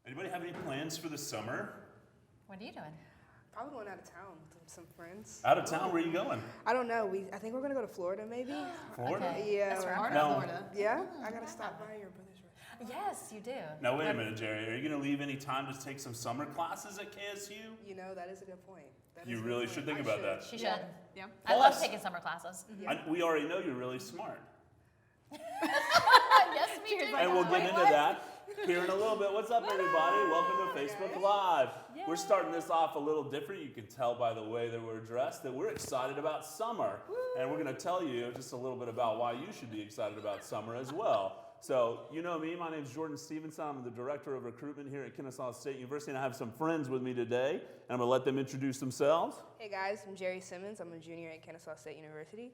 Anybody have any plans for the summer? What are you doing? Probably going out of town with some friends. Out of town? Where are you going? I don't know. I think we're gonna go to Florida, maybe. Florida? Okay. Yeah. That's right. Now- Florida. Yeah. I gotta stop by your brother's restaurant. Yes, you do. Now wait a minute, Jerry. Are you going to leave any time to take some summer classes at KSU? You know, that is a good point. That You is a really good should point. think I about that. She should. Yeah. Yeah. I Plus- love taking summer classes. Yeah. We already know you're really smart. Yes, we do. And we'll get into that here in a little bit. What's up, everybody? Welcome to Facebook Live. We're starting this off a little different. You can tell by the way that we're dressed that we're excited about summer. And we're going to tell you just a little bit about why you should be excited about summer as well. So, you know me, my name's Jordan Stevenson. I'm the Director of Recruitment here at Kennesaw State University, and I have some friends with me today, and I'm going to let them introduce themselves. Hey guys, I'm Jerry Simmons. I'm a junior at Kennesaw State University.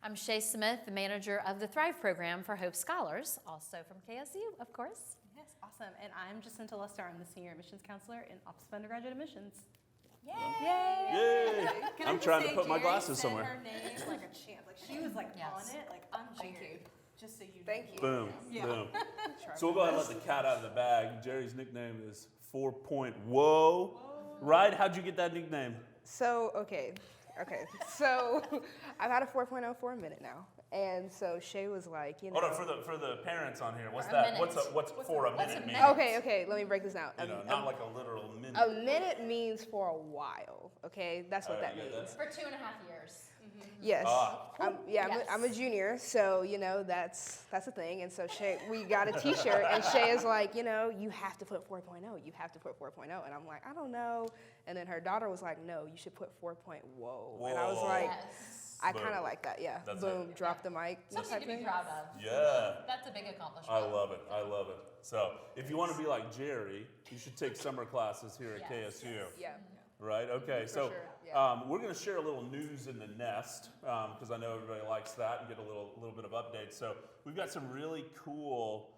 I'm Shay Smith, the manager of the Thrive program for Hope Scholars, also from KSU, of course. Yes, awesome. And I'm Jacinta Lester. I'm the senior admissions counselor in Office of Undergraduate Admissions. Yay! Yay! Can I I'm just trying to say put my Jerry glasses said somewhere. Her name like a champ. Like she was like Yes. on it. Like I'm Thank Jerry. you. Just so you know. Thank you. Boom, Yeah. boom. So we'll go ahead and let the cat out of the bag. Jerry's nickname is 4 Point Whoa. Right? How'd you get that nickname? So, okay. So, I've had a 4.0 for a minute now. And so Shay was like, you know. Hold on, for the parents on here, what's For a that? minute. What's for a what's a minute mean? minute? Okay, let me break this down. You know, not like a literal minute. A minute means for a while, okay? That's what that you get means. that? For 2.5 years. Yes. Ah. I'm a junior, so, you know, that's a thing. And so Shay, we got a t-shirt, and Shay is like, you know, you have to put 4.0. You have to put 4.0. And I'm like, I don't know. And then her daughter was like, no, you should put 4.0. And I was Whoa. like, Yes. I Boom. kind of like that, yeah. That's Boom, drop the mic. Something type to be thing. proud of. Yeah. That's a big accomplishment. I love it. I love it. So if you want to be like Jerry, you should take summer classes here at Yes. KSU. Yeah. Right? Okay. So sure, yeah. we're going to share a little news in the nest because I know everybody likes that and get a little bit of updates. So we've got some really cool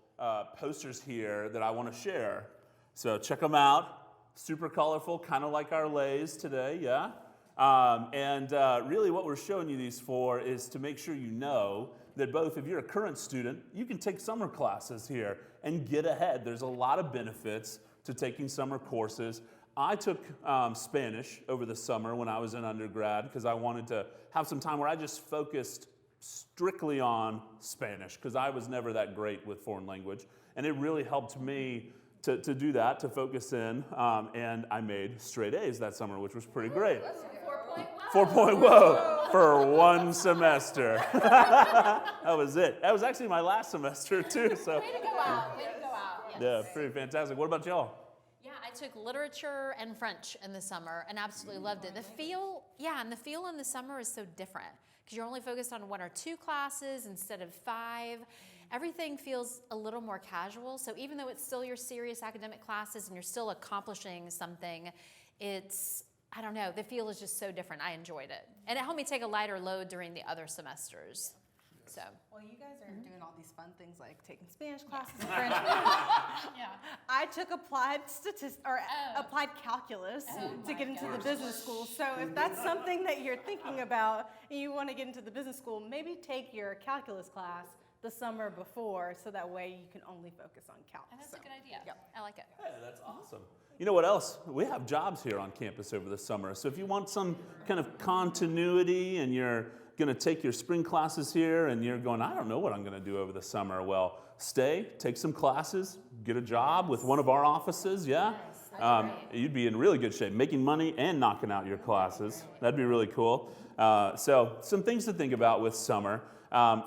posters here that I want to share. So check them out. Super colorful, kind of like our lays today. Yeah. Really what we're showing you these for is to make sure you know that both if you're a current student, you can take summer classes here and get ahead. There's a lot of benefits to taking summer courses. I took Spanish over the summer when I was in undergrad because I wanted to have some time where I just focused strictly on Spanish because I was never that great with foreign language. And it really helped me to do that, to focus in. And I made straight A's that summer, which was pretty great. 4.0 for one semester. That was it. That was actually my last semester too. So Way to go out. Way to go out. Yes. yeah, pretty fantastic. What about y'all? Yeah, I took literature and French in the summer and absolutely loved it. The feel in the summer is so different because you're only focused on 1 or 2 classes instead of 5. Everything feels a little more casual. So even though it's still your serious academic classes and you're still accomplishing something, I don't know, the feel is just so different. I enjoyed it. And it helped me take a lighter load during the other semesters. So. Well, you guys are doing all these fun things like taking Spanish classes and French. Yeah. I took applied applied calculus to get into the business school. So if that's something that you're thinking about and you want to get into the business school, maybe take your calculus class the summer before so that way you can only focus on calc. And that's So, a good idea. Yep. I like it. Yeah, that's awesome. You know what else? We have jobs here on campus over the summer. So if you want some kind of continuity and you're going to take your spring classes here and you're going, I don't know what I'm going to do over the summer. Well, stay, take some classes, get a job with one of our offices, yeah? You'd be in really good shape, making money and knocking out your classes. That'd be really cool. So some things to think about with summer.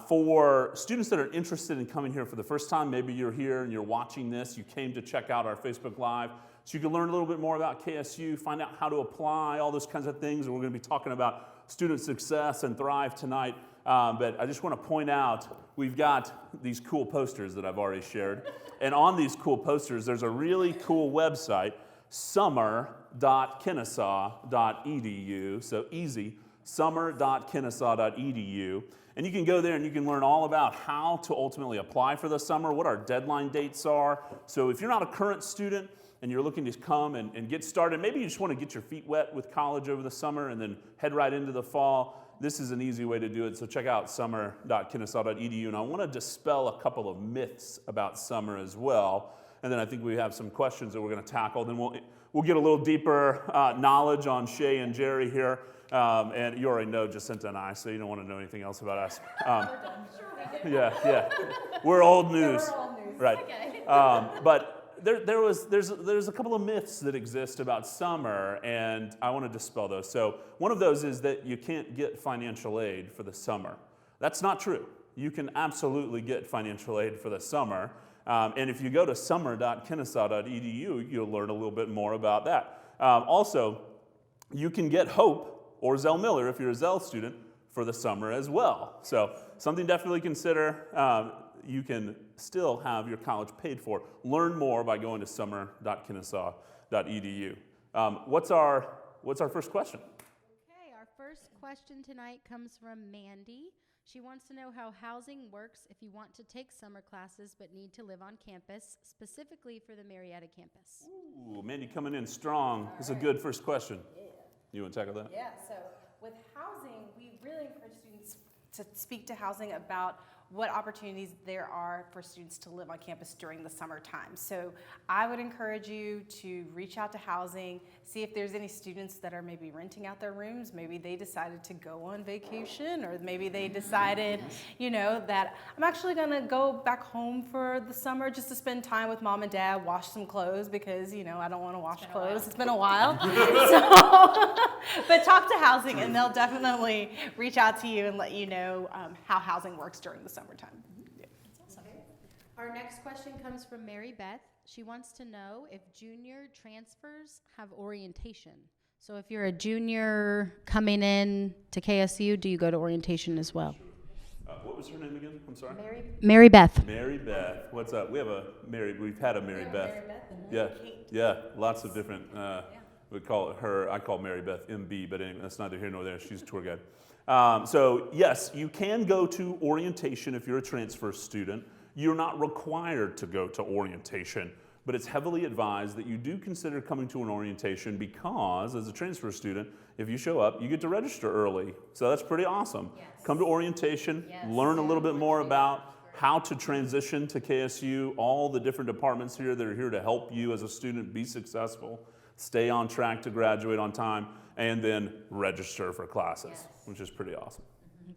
For students that are interested in coming here for the first time, maybe you're here and you're watching this, you came to check out our Facebook Live, so you can learn a little bit more about KSU, find out how to apply, all those kinds of things, and we're going to be talking about student success and Thrive tonight. But I just want to point out, we've got these cool posters that I've already shared, and on these cool posters, there's a really cool website, summer.kennesaw.edu, so easy, summer.kennesaw.edu. And you can go there and you can learn all about how to ultimately apply for the summer, what our deadline dates are. So if you're not a current student and you're looking to come and get started, maybe you just want to get your feet wet with college over the summer and then head right into the fall, this is an easy way to do it. So check out summer.kennesaw.edu. And I want to dispel a couple of myths about summer as well. and then I think we have some questions that we're going to tackle. Then we'll get a little deeper knowledge on Shay and Jerry here. And you already know Jacinta and I, so you don't want to know anything else about us. Yeah. We're old news. We're old news. Right. Okay. But there's a couple of myths that exist about summer, and I want to dispel those. So one of those is that you can't get financial aid for the summer. That's not true. You can absolutely get financial aid for the summer. And if you go to summer.kennesaw.edu, you'll learn a little bit more about that. Also, you can get Hope or Zell Miller if you're a Zell student for the summer as well. So something definitely consider. You can still have your college paid for. Learn more by going to summer.kennesaw.edu. What's our first question? Okay, our first question tonight comes from Mandy. She wants to know how housing works if you want to take summer classes but need to live on campus, specifically for the Marietta campus. Ooh, Mandy coming in strong. That's a good first question. Yeah. You want to tackle that? Yeah, so with housing, we really encourage students to speak to housing about what opportunities there are for students to live on campus during the summertime. So I would encourage you to reach out to housing, see if there's any students that are maybe renting out their rooms. Maybe they decided to go on vacation, or maybe they decided, that I'm actually gonna go back home for the summer just to spend time with mom and dad, wash some clothes because, I don't wanna wash clothes. It's been a while. But talk to housing and they'll definitely reach out to you and let you know how housing works during the summertime. Yeah. That's awesome. Our next question comes from Mary Beth. She wants to know if junior transfers have orientation. So if you're a junior coming in to KSU, do you go to orientation as well? What was her name again? I'm sorry. Mary Beth. Mary Beth. What's up? We've had a Mary Beth. Mary Beth and Yeah, Kate. yeah. Lots of different. We call her. I call Mary Beth MB, but anyway, that's neither here nor there. She's a tour guide. So yes, you can go to orientation if you're a transfer student. You're not required to go to orientation, but it's heavily advised that you do consider coming to an orientation because, as a transfer student, if you show up, you get to register early. So that's pretty awesome. Yes. Come to orientation, Yes. learn a little bit more about how to transition to KSU, all the different departments here that are here to help you as a student be successful, stay on track to graduate on time, and then register for classes, Yes. which is pretty awesome.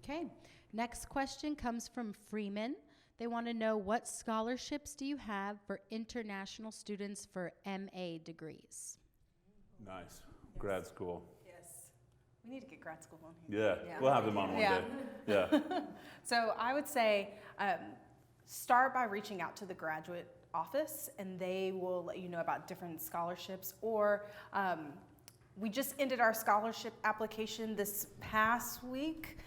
Okay. Next question comes from Freeman. They want to know, what scholarships do you have for international students for MA degrees? Nice. Grad school. Yes. We need to get grad school on here. Yeah, Yeah. we'll have them on one Yeah. day. Yeah. So I would say start by reaching out to the graduate office and they will let you know about different scholarships. Or we just ended our scholarship application this past week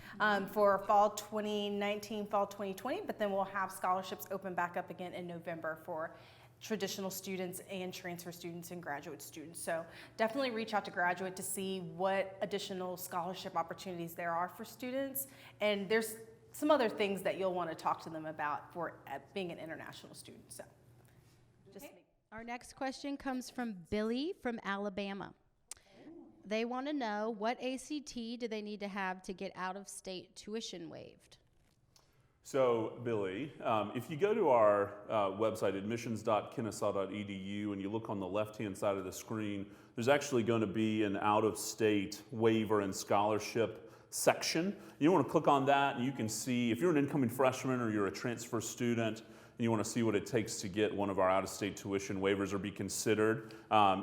for fall 2019, fall 2020, but then we'll have scholarships open back up again in November for traditional students and transfer students and graduate students. So definitely reach out to graduate to see what additional scholarship opportunities there are for students. And there's some other things that you'll want to talk to them about for being an international student. So just Our next question comes from Billy from Alabama. They want to know, what ACT do they need to have to get out-of-state tuition waived? So, Billy, if you go to our website, admissions.kennesaw.edu, and you look on the left-hand side of the screen, there's actually going to be an out-of-state waiver and scholarship section. You want to click on that, and you can see, if you're an incoming freshman or you're a transfer student, and you want to see what it takes to get one of our out-of-state tuition waivers or be considered.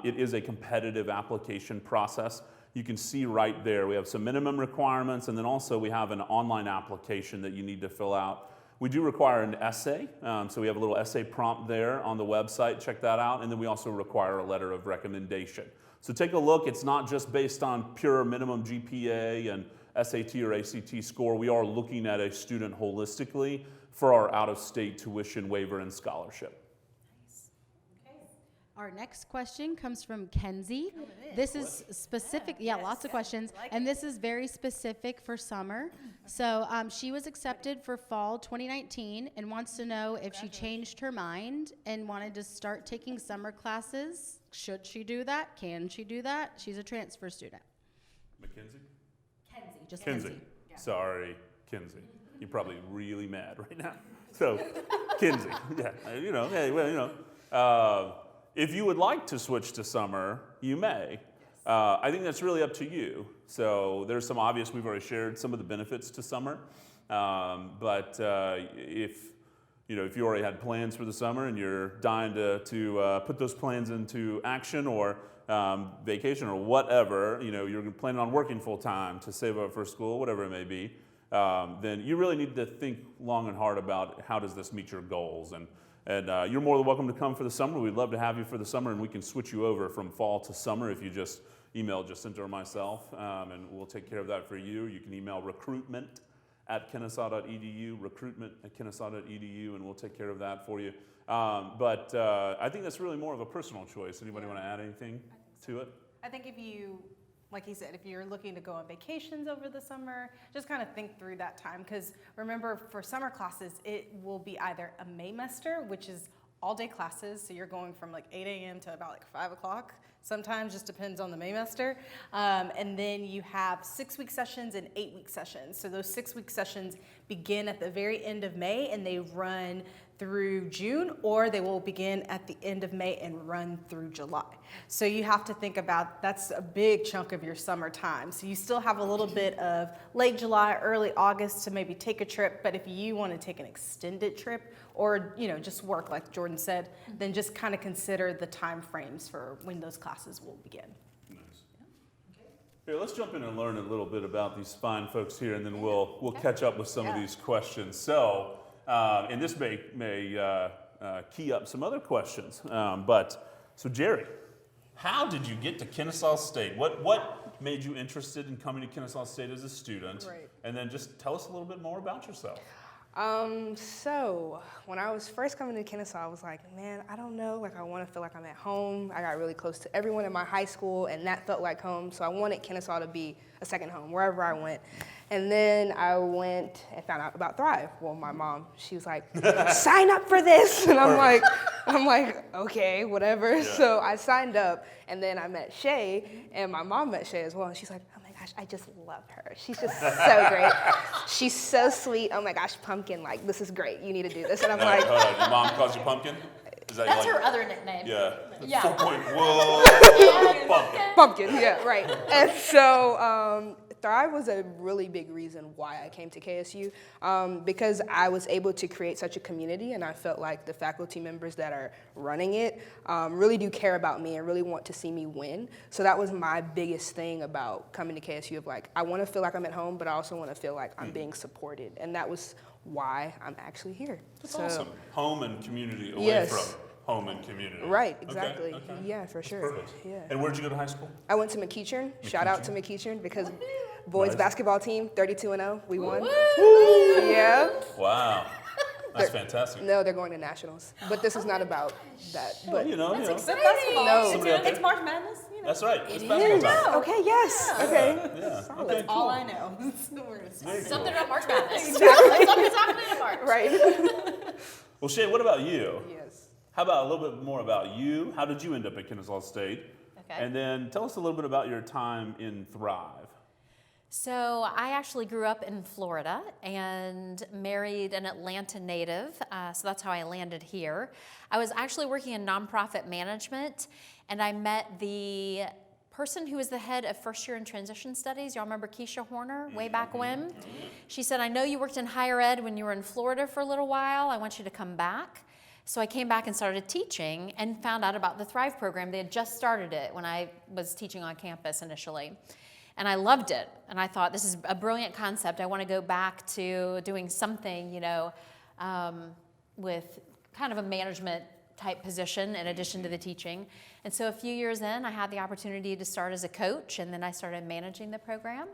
It is a competitive application process. You can see right there, we have some minimum requirements, and then also we have an online application that you need to fill out. We do require an essay, so we have a little essay prompt there on the website. Check that out. And then we also require a letter of recommendation. So take a look. It's not just based on pure minimum GPA and SAT or ACT score. We are looking at a student holistically for our out-of-state tuition waiver and scholarship. Our next question comes from Kenzie. This is specific, lots of questions, and this is very specific for summer. So she was accepted for fall 2019 and wants to know if she changed her mind and wanted to start taking summer classes. Should she do that? Can she do that? She's a transfer student. Mackenzie? Kenzie, just Kenzie. Kenzie. Sorry, Kenzie. You're probably really mad right now. So, Kenzie, If you would like to switch to summer, you may. I think that's really up to you. So there's some obvious, we've already shared some of the benefits to summer. But if you already had plans for the summer and you're dying to put those plans into action, or vacation or whatever, you're planning on working full time to save up for school, whatever it may be, then you really need to think long and hard about how does this meet your goals. And you're more than welcome to come for the summer. We'd love to have you for the summer, and we can switch you over from fall to summer if you just email Jacinta or myself, and we'll take care of that for you. You can email recruitment@kennesaw.edu, recruitment@kennesaw.edu, and we'll take care of that for you. But I think that's really more of a personal choice. Anybody want to add anything to it? I think if you, like he said, if you're looking to go on vacations over the summer, just kind of think through that time. Because remember, for summer classes, it will be either a Maymester, which is all-day classes, so you're going from like 8 a.m. to about like 5 o'clock. Sometimes just depends on the Maymester. And then you have 6-week sessions and 8-week sessions. So those 6-week sessions begin at the very end of May and they run through June, or they will begin at the end of May and run through July. So you have to think about, that's a big chunk of your summer time. So you still have a little bit of late July, early August to maybe take a trip, but if you want to take an extended trip or just work like Jordan said, then just kind of consider the time frames for when those classes will begin. Nice. Here, let's jump in and learn a little bit about these fine folks here, and then we'll catch up with some of these questions. So, and this may key up some other questions. So Jerry, how did you get to Kennesaw State? What made you interested in coming to Kennesaw State as a student? Right. And then just tell us a little bit more about yourself. So when I was first coming to Kennesaw, I was like, man, I don't know, I want to feel like I'm at home. I got really close to everyone in my high school, and that felt like home. So I wanted Kennesaw to be a second home wherever I went. And then I went and found out about Thrive. Well, my mom, she was like, sign up for this. And I'm like, okay, whatever. Yeah. So I signed up, and then I met Shay, and my mom met Shay as well. And she's like, oh my gosh, I just love her. She's just so great. She's so sweet. Oh my gosh, Pumpkin, this is great. You need to do this. And I'm like, your mom calls you Pumpkin? Is that That's her other nickname. Yeah. Yeah. 4.1 Pumpkin. Pumpkin, yeah, right. And so Thrive was a really big reason why I came to KSU, because I was able to create such a community, and I felt like the faculty members that are running it really do care about me and really want to see me win. So that was my biggest thing about coming to KSU, of I want to feel like I'm at home, but I also want to feel like I'm being supported, and that was why I'm actually here. That's awesome. Home and community away from home and community. Right, exactly. Okay. Yeah, for sure. Perfect. Yeah. And where'd you go to high school? I went to McEachern. Shout out to McEachern, because boys basketball team, 32-0, we won. Yeah. Wow. That's fantastic. No, they're going to nationals. But this is not about that. But That's basketball. No. It's March Madness. That's right. It's basketball time. Okay, yes. Okay. Yeah. Solid. Okay, All cool. I know. Something about March Madness. Exactly. Something's happening in March. Right. Well, Shay, what about you? Yes. How about a little bit more about you? How did you end up at Kennesaw State? Okay. And then tell us a little bit about your time in Thrive. So I actually grew up in Florida and married an Atlanta native, so that's how I landed here. I was actually working in nonprofit management, and I met the person who was the head of first year in transition studies. Y'all remember Keisha Horner way back when? She said, I know you worked in higher ed when you were in Florida for a little while. I want you to come back. So I came back and started teaching and found out about the Thrive program. They had just started it when I was teaching on campus initially. And I loved it. And I thought, this is a brilliant concept. I want to go back to doing something, with kind of a management type position in addition to the teaching. And so a few years in, I had the opportunity to start as a coach, and then I started managing the program.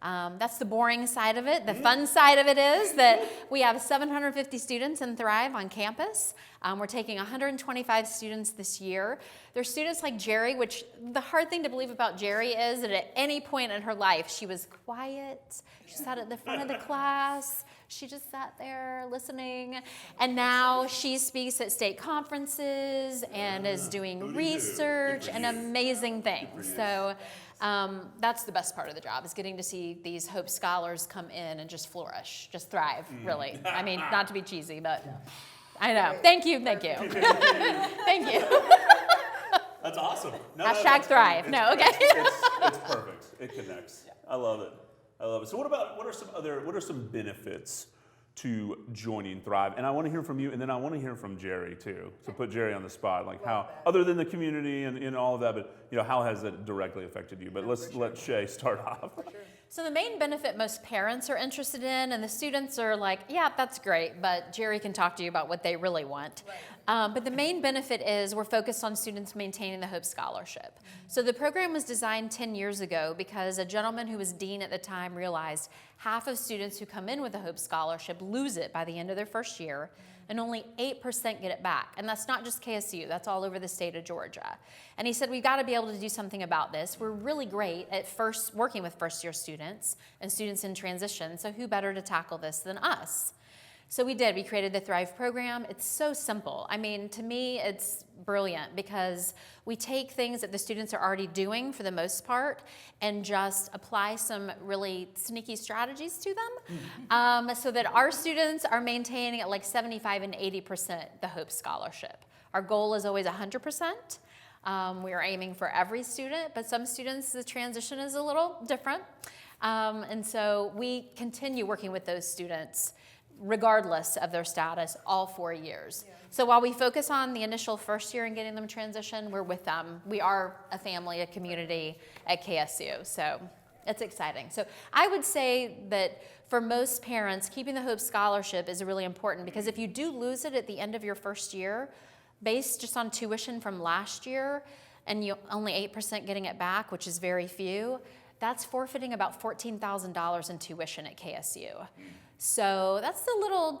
That's the boring side of it. The fun side of it is that we have 750 students in Thrive on campus. We're taking 125 students this year. They're students like Jerry, which the hard thing to believe about Jerry is that at any point in her life, she was quiet. She sat at the front of the class. She just sat there listening. And now she speaks at state conferences and is doing research and amazing things. So that's the best part of the job, is getting to see these Hope Scholars come in and just flourish, just thrive, really. I mean, not to be cheesy, but I know. Thank you. Thank you. Thank you. That's awesome. No, Hashtag thrive. No, okay. It's perfect. It connects. I love it. I love it. So what are some benefits to joining Thrive? And I want to hear from you, and then I want to hear from Jerry too. So put Jerry on the spot, like how, other than the community and all of that, but how has it directly affected you? But let Shay start off. So the main benefit most parents are interested in, and the students are like, yeah, that's great, but Jerry can talk to you about what they really want. But the main benefit is we're focused on students maintaining the Hope Scholarship. So the program was designed 10 years ago because a gentleman who was dean at the time realized half of students who come in with a Hope Scholarship lose it by the end of their first year, and only 8% get it back. And that's not just KSU, that's all over the state of Georgia. And he said, we've got to be able to do something about this. We're really great at working with first-year students and students in transition, so who better to tackle this than us? So we did. We created the Thrive program. It's so simple. I mean, to me, it's brilliant because we take things that the students are already doing for the most part and just apply some really sneaky strategies to them so that our students are maintaining at like 75 and 80% the Hope Scholarship. Our goal is always 100%. We are aiming for every student, but some students, the transition is a little different. And so we continue working with those students regardless of their status, all 4 years. Yeah. So while we focus on the initial first year and getting them transition, we're with them. We are a family, a community at KSU, so it's exciting. So I would say that for most parents, keeping the Hope Scholarship is really important because if you do lose it at the end of your first year, based just on tuition from last year, and you only 8% getting it back, which is very few, that's forfeiting about $14,000 in tuition at KSU. So that's a little,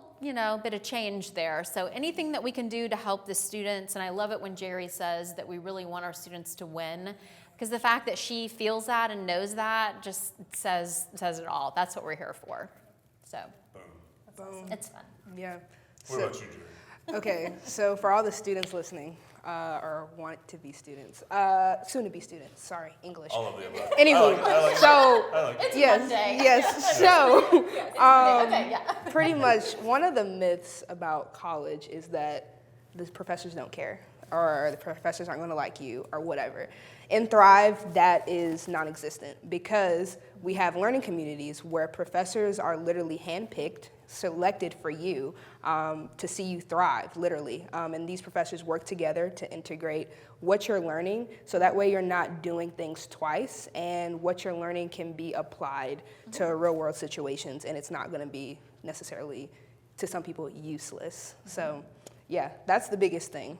bit of change there. So anything that we can do to help the students, and I love it when Jerry says that we really want our students to win, because the fact that she feels that and knows that just says it all. That's what we're here for. So Boom. It's fun. Yeah. What about you, Jerry? Okay, so for all the students listening, or want to be students, soon to be students, sorry, English. All of the above. Anywho, It's yes, Monday. yes, so, Okay, yeah. pretty much one of the myths about college is that the professors don't care, or the professors aren't gonna like you, or whatever. In Thrive, that is non-existent because we have learning communities where professors are literally handpicked, selected for you to see you thrive, literally. And these professors work together to integrate what you're learning so that way you're not doing things twice and what you're learning can be applied to real world situations and it's not gonna be necessarily, to some people, useless. So yeah, that's the biggest thing.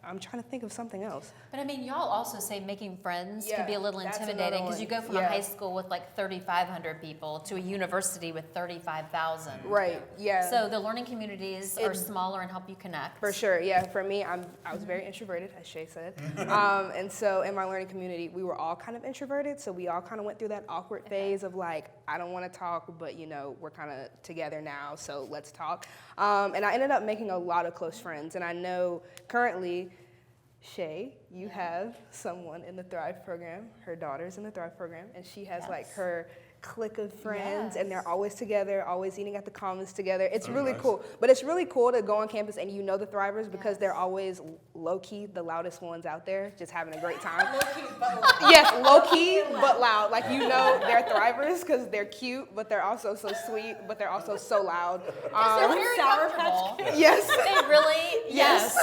I'm trying to think of something else. But I mean, y'all also say making friends can be a little that's intimidating another because you one. go from a high school with like 3,500 people to a university with 35,000. Right, yeah. So the learning communities are smaller and help you connect. For sure, yeah. For me, I was very introverted, as Shay said. And so in my learning community, we were all kind of introverted, so we all kind of went through that awkward phase of like, I don't want to talk, but we're kind of together now, so let's talk. And I ended up making a lot of close friends, and I know currently, Shay, you have someone in the Thrive program, her daughter's in the Thrive program, and she has like her clique of friends and they're always together, always eating at the Commons together. It's really cool. But it's really cool to go on campus and the Thrivers because they're always low-key the loudest ones out there, just having a great time. Low-key but loud. Yes, low-key but loud. Like they're Thrivers because they're cute, but they're also so sweet, but they're also so loud. They're very Sour comfortable. Yes. They really, Yes.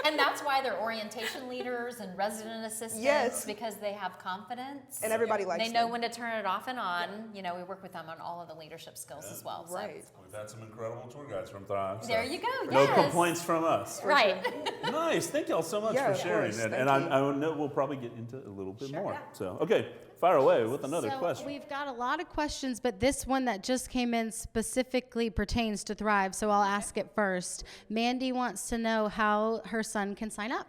And that's why they're orientation leaders and resident assistants because they have confidence. And everybody likes them. They know them. when to turn it off and on. We work with them on all of the leadership skills as well. So. Right. We've had some incredible tour guides from Thrive. So There you go. no Yes. complaints from us. Right. Nice. Thank y'all so much Yeah, for of sharing. course. And Thank I you. know we'll probably get into a little bit more. So, okay, fire away with another So question. we've got a lot of questions, but this one that just came in specifically pertains to Thrive, so I'll ask it first. Mandy wants to know how her son can sign up.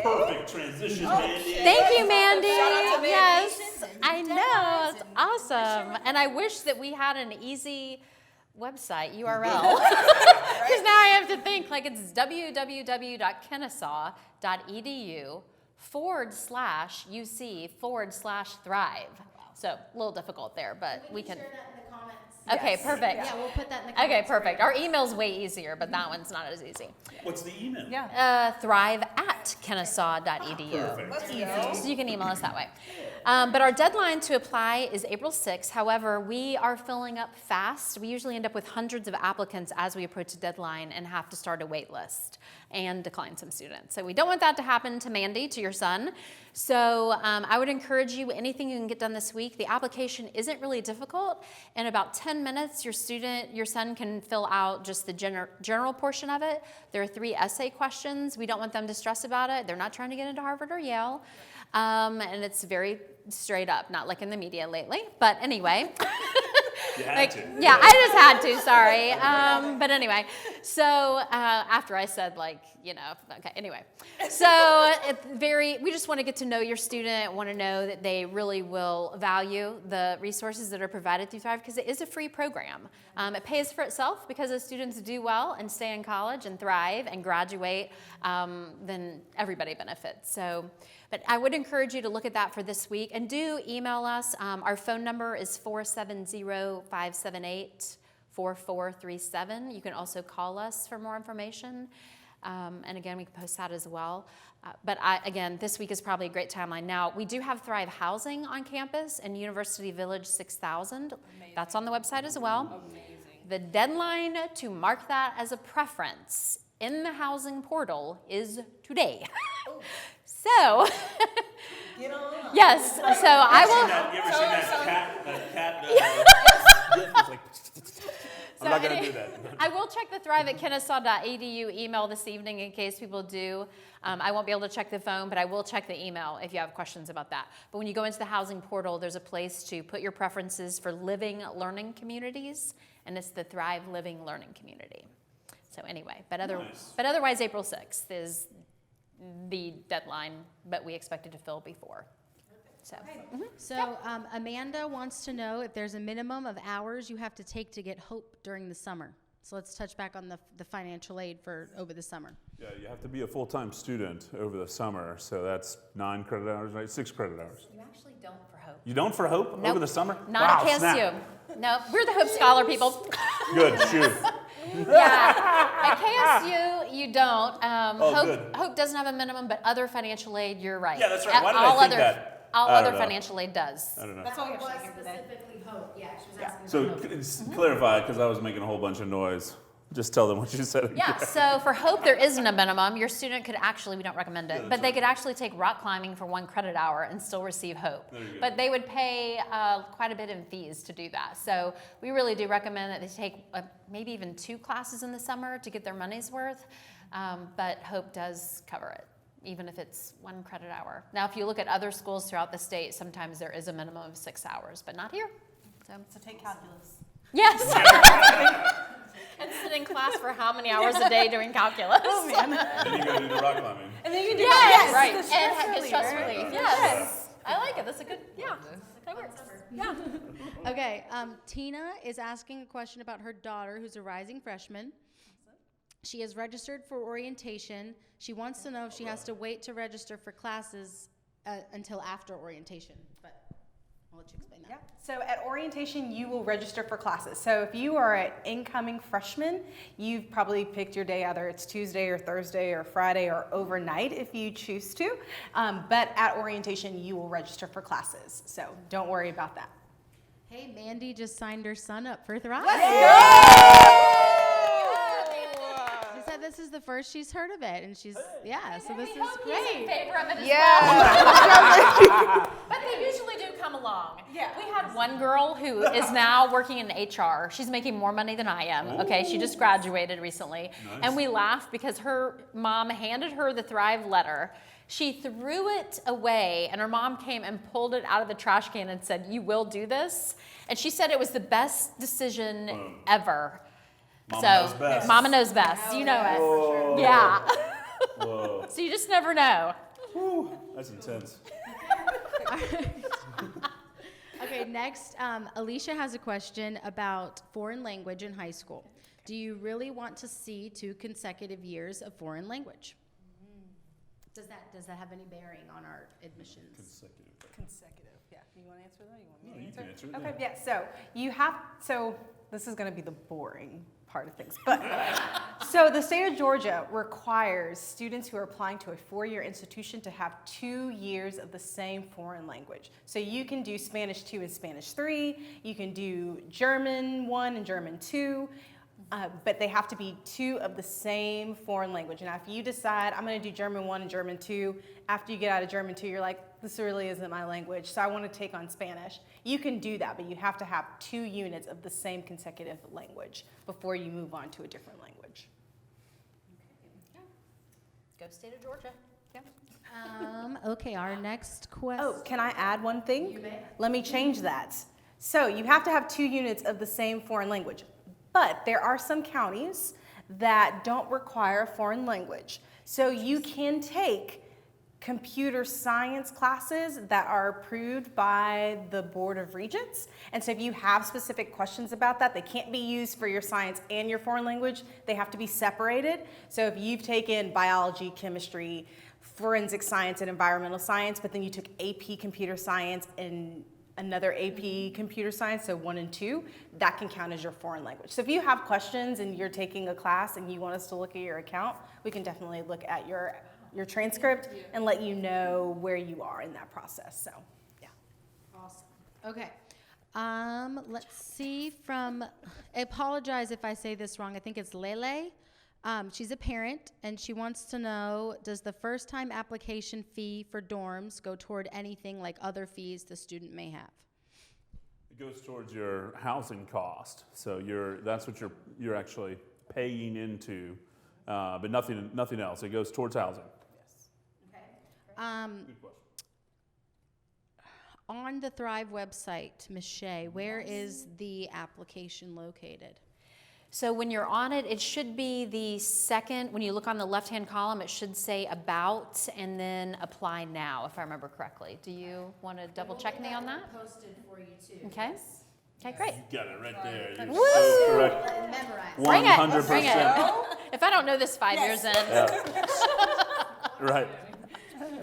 Perfect transition, Mandy. Thank you, Mandy. Shout out to Mandy. Yes, I know. It's awesome. And I wish that we had an easy website URL. Because now I have to think like it's www.kennesaw.edu/UC/thrive. So a little difficult there, but we can. Share that in the comments. Okay, Yes. perfect. Yeah, we'll put that in the comments. Okay, perfect. Our email's way easier, but that one's not as easy. What's the email? Yeah. thrive@kennesaw.edu. Let's Easy. go. So you can email us that way. But our deadline to apply is April 6th. However, we are filling up fast. We usually end up with hundreds of applicants as we approach the deadline and have to start a wait list and decline some students. So we don't want that to happen to Mandy, to your son. So I would encourage you, anything you can get done this week. The application isn't really difficult. In about 10 minutes, your son can fill out just the general portion of it. There are 3 essay questions. We don't want them to stress about it. They're not trying to get into Harvard or Yale. And it's very straight up, not like in the media lately. But anyway. You had to. Yeah, I just had to, sorry. But anyway, so after I said okay, anyway. So we just want to get to know your student, want to know that they really will value the resources that are provided through Thrive because it is a free program. It pays for itself because as students do well and stay in college and thrive and graduate, then everybody benefits. So, but I would encourage you to look at that for this week and do email us. Our phone number is 470-578-4437. You can also call us for more information. And again, we can post that as well. But again, this week is probably a great timeline. Now, we do have Thrive Housing on campus in University Village 6000. That's on the website as well. Amazing. The deadline to mark that as a preference in the housing portal is today. So, yes, so I will. You ever seen that cat? It's like, I'm not going to do that. I will check the thrive@kennesaw.edu email this evening in case people do. I won't be able to check the phone, but I will check the email if you have questions about that. But when you go into the housing portal, there's a place to put your preferences for living learning communities, and it's the Thrive Living Learning Community. So anyway, but otherwise April 6th is the deadline, but we expected to fill before. So, So Amanda wants to know if there's a minimum of hours you have to take to get HOPE during the summer. So let's touch back on the financial aid for over the summer. Yeah, you have to be a full-time student over the summer, so that's 9 credit hours, right? 6 credit hours. you actually don't for HOPE. You don't for HOPE Nope. over the summer? Not Wow, at snap. KSU. No, we're the HOPE Scholar people. Good, shoot. Yeah, at KSU you don't. Good. HOPE doesn't have a minimum, but other financial aid, you're right. Yeah, that's right. Why did I all think other, that? All I don't other know. financial aid does. I don't know. That's all we have to say here today. Specifically HOPE, yeah, she was asking So about HOPE. clarify, because I was making a whole bunch of noise. Just tell them what you said. Yeah, so for HOPE, there isn't a minimum. Your student could actually, we don't recommend it, but they could actually take rock climbing for 1 credit hour and still receive HOPE. But they would pay quite a bit in fees to do that. So we really do recommend that they take maybe even 2 classes in the summer to get their money's worth. But HOPE does cover it, even if it's 1 credit hour. Now, if you look at other schools throughout the state, sometimes there is a minimum of 6 hours, but not here. So take calculus. Yes. And sit in class for how many hours a day doing calculus? Oh man. Then you go do the rock climbing. And then you can do Yes, right. and get stress relief. Yes. I like it. That's a good, yeah. That works. Yeah. Okay, Tina is asking a question about her daughter, who's a rising freshman. She is registered for orientation. She wants to know if she has to wait to register for classes until after orientation, but I'll let you explain that. Yeah. So at orientation, you will register for classes. So if you are an incoming freshman, you've probably picked your day, either it's Tuesday or Thursday or Friday or overnight if you choose to. But at orientation, you will register for classes. So don't worry about that. Hey, Mandy just signed her son up for Thrive. She said this is the first she's heard of it, and she's, yeah, so this is He's in great. favor of it as Yeah. well. But they usually do come along. Yeah. We had one girl who is now working in HR. She's making more money than I am. Okay, she just graduated recently. Nice. And we laughed because her mom handed her the Thrive letter. She threw it away, and her mom came and pulled it out of the trash can and said, "You will do this?" And she said it was the best decision ever. Mama knows best. Mama knows best. You know it. Whoa. Yeah. Whoa. So you just never know. Whew. That's intense. Okay, next, Alicia has a question about foreign language in high school. Do you really want to see 2 consecutive years of foreign language? Does that have any bearing on our admissions? Consecutive. Consecutive, yeah. You want to answer that? You want me You to can answer? answer it, Okay, yeah. So this is going to be the boring part of things, but so the state of Georgia requires students who are applying to a four-year institution to have 2 years of the same foreign language. So you can do Spanish 2 and Spanish 3. You can do German 1 and German 2. But they have to be 2 of the same foreign language. Now, if you decide, I'm going to do German 1 and German 2, after you get out of German 2, you're like, this really isn't my language, so I want to take on Spanish. You can do that, but you have to have 2 units of the same consecutive language before you move on to a different language. Go state of Georgia. Okay, our next question. Oh, can I add one thing? You may. Let me change that. So you have to have 2 units of the same foreign language. But there are some counties that don't require a foreign language. So you can take computer science classes that are approved by the Board of Regents. And so if you have specific questions about that, they can't be used for your science and your foreign language. They have to be separated. So if you've taken biology, chemistry, forensic science, and environmental science, but then you took AP computer science and another AP computer science, so 1 and 2, that can count as your foreign language. So if you have questions and you're taking a class and you want us to look at your account, we can definitely look at your transcript and let you know where you are in that process. So, yeah. Awesome. Okay. Let's see from, I apologize if I say this wrong. I think it's Lele. She's a parent, and she wants to know, does the first-time application fee for dorms go toward anything like other fees the student may have? It goes towards your housing cost. So that's what you're actually paying into, but nothing else. It goes towards housing. Yes. Okay. Good question. On the Thrive website, Ms. Shea, where is the application located? So when you're on it, it should be the second, when you look on the left-hand column, it should say About and then Apply Now, if I remember correctly. Do you want to double check me on that? Posted for you too. Okay. Okay, great. You got it right there. You're Woo! so correct. Bring it. 100%. Bring it. If I don't know this 5 years in. Yeah. Right.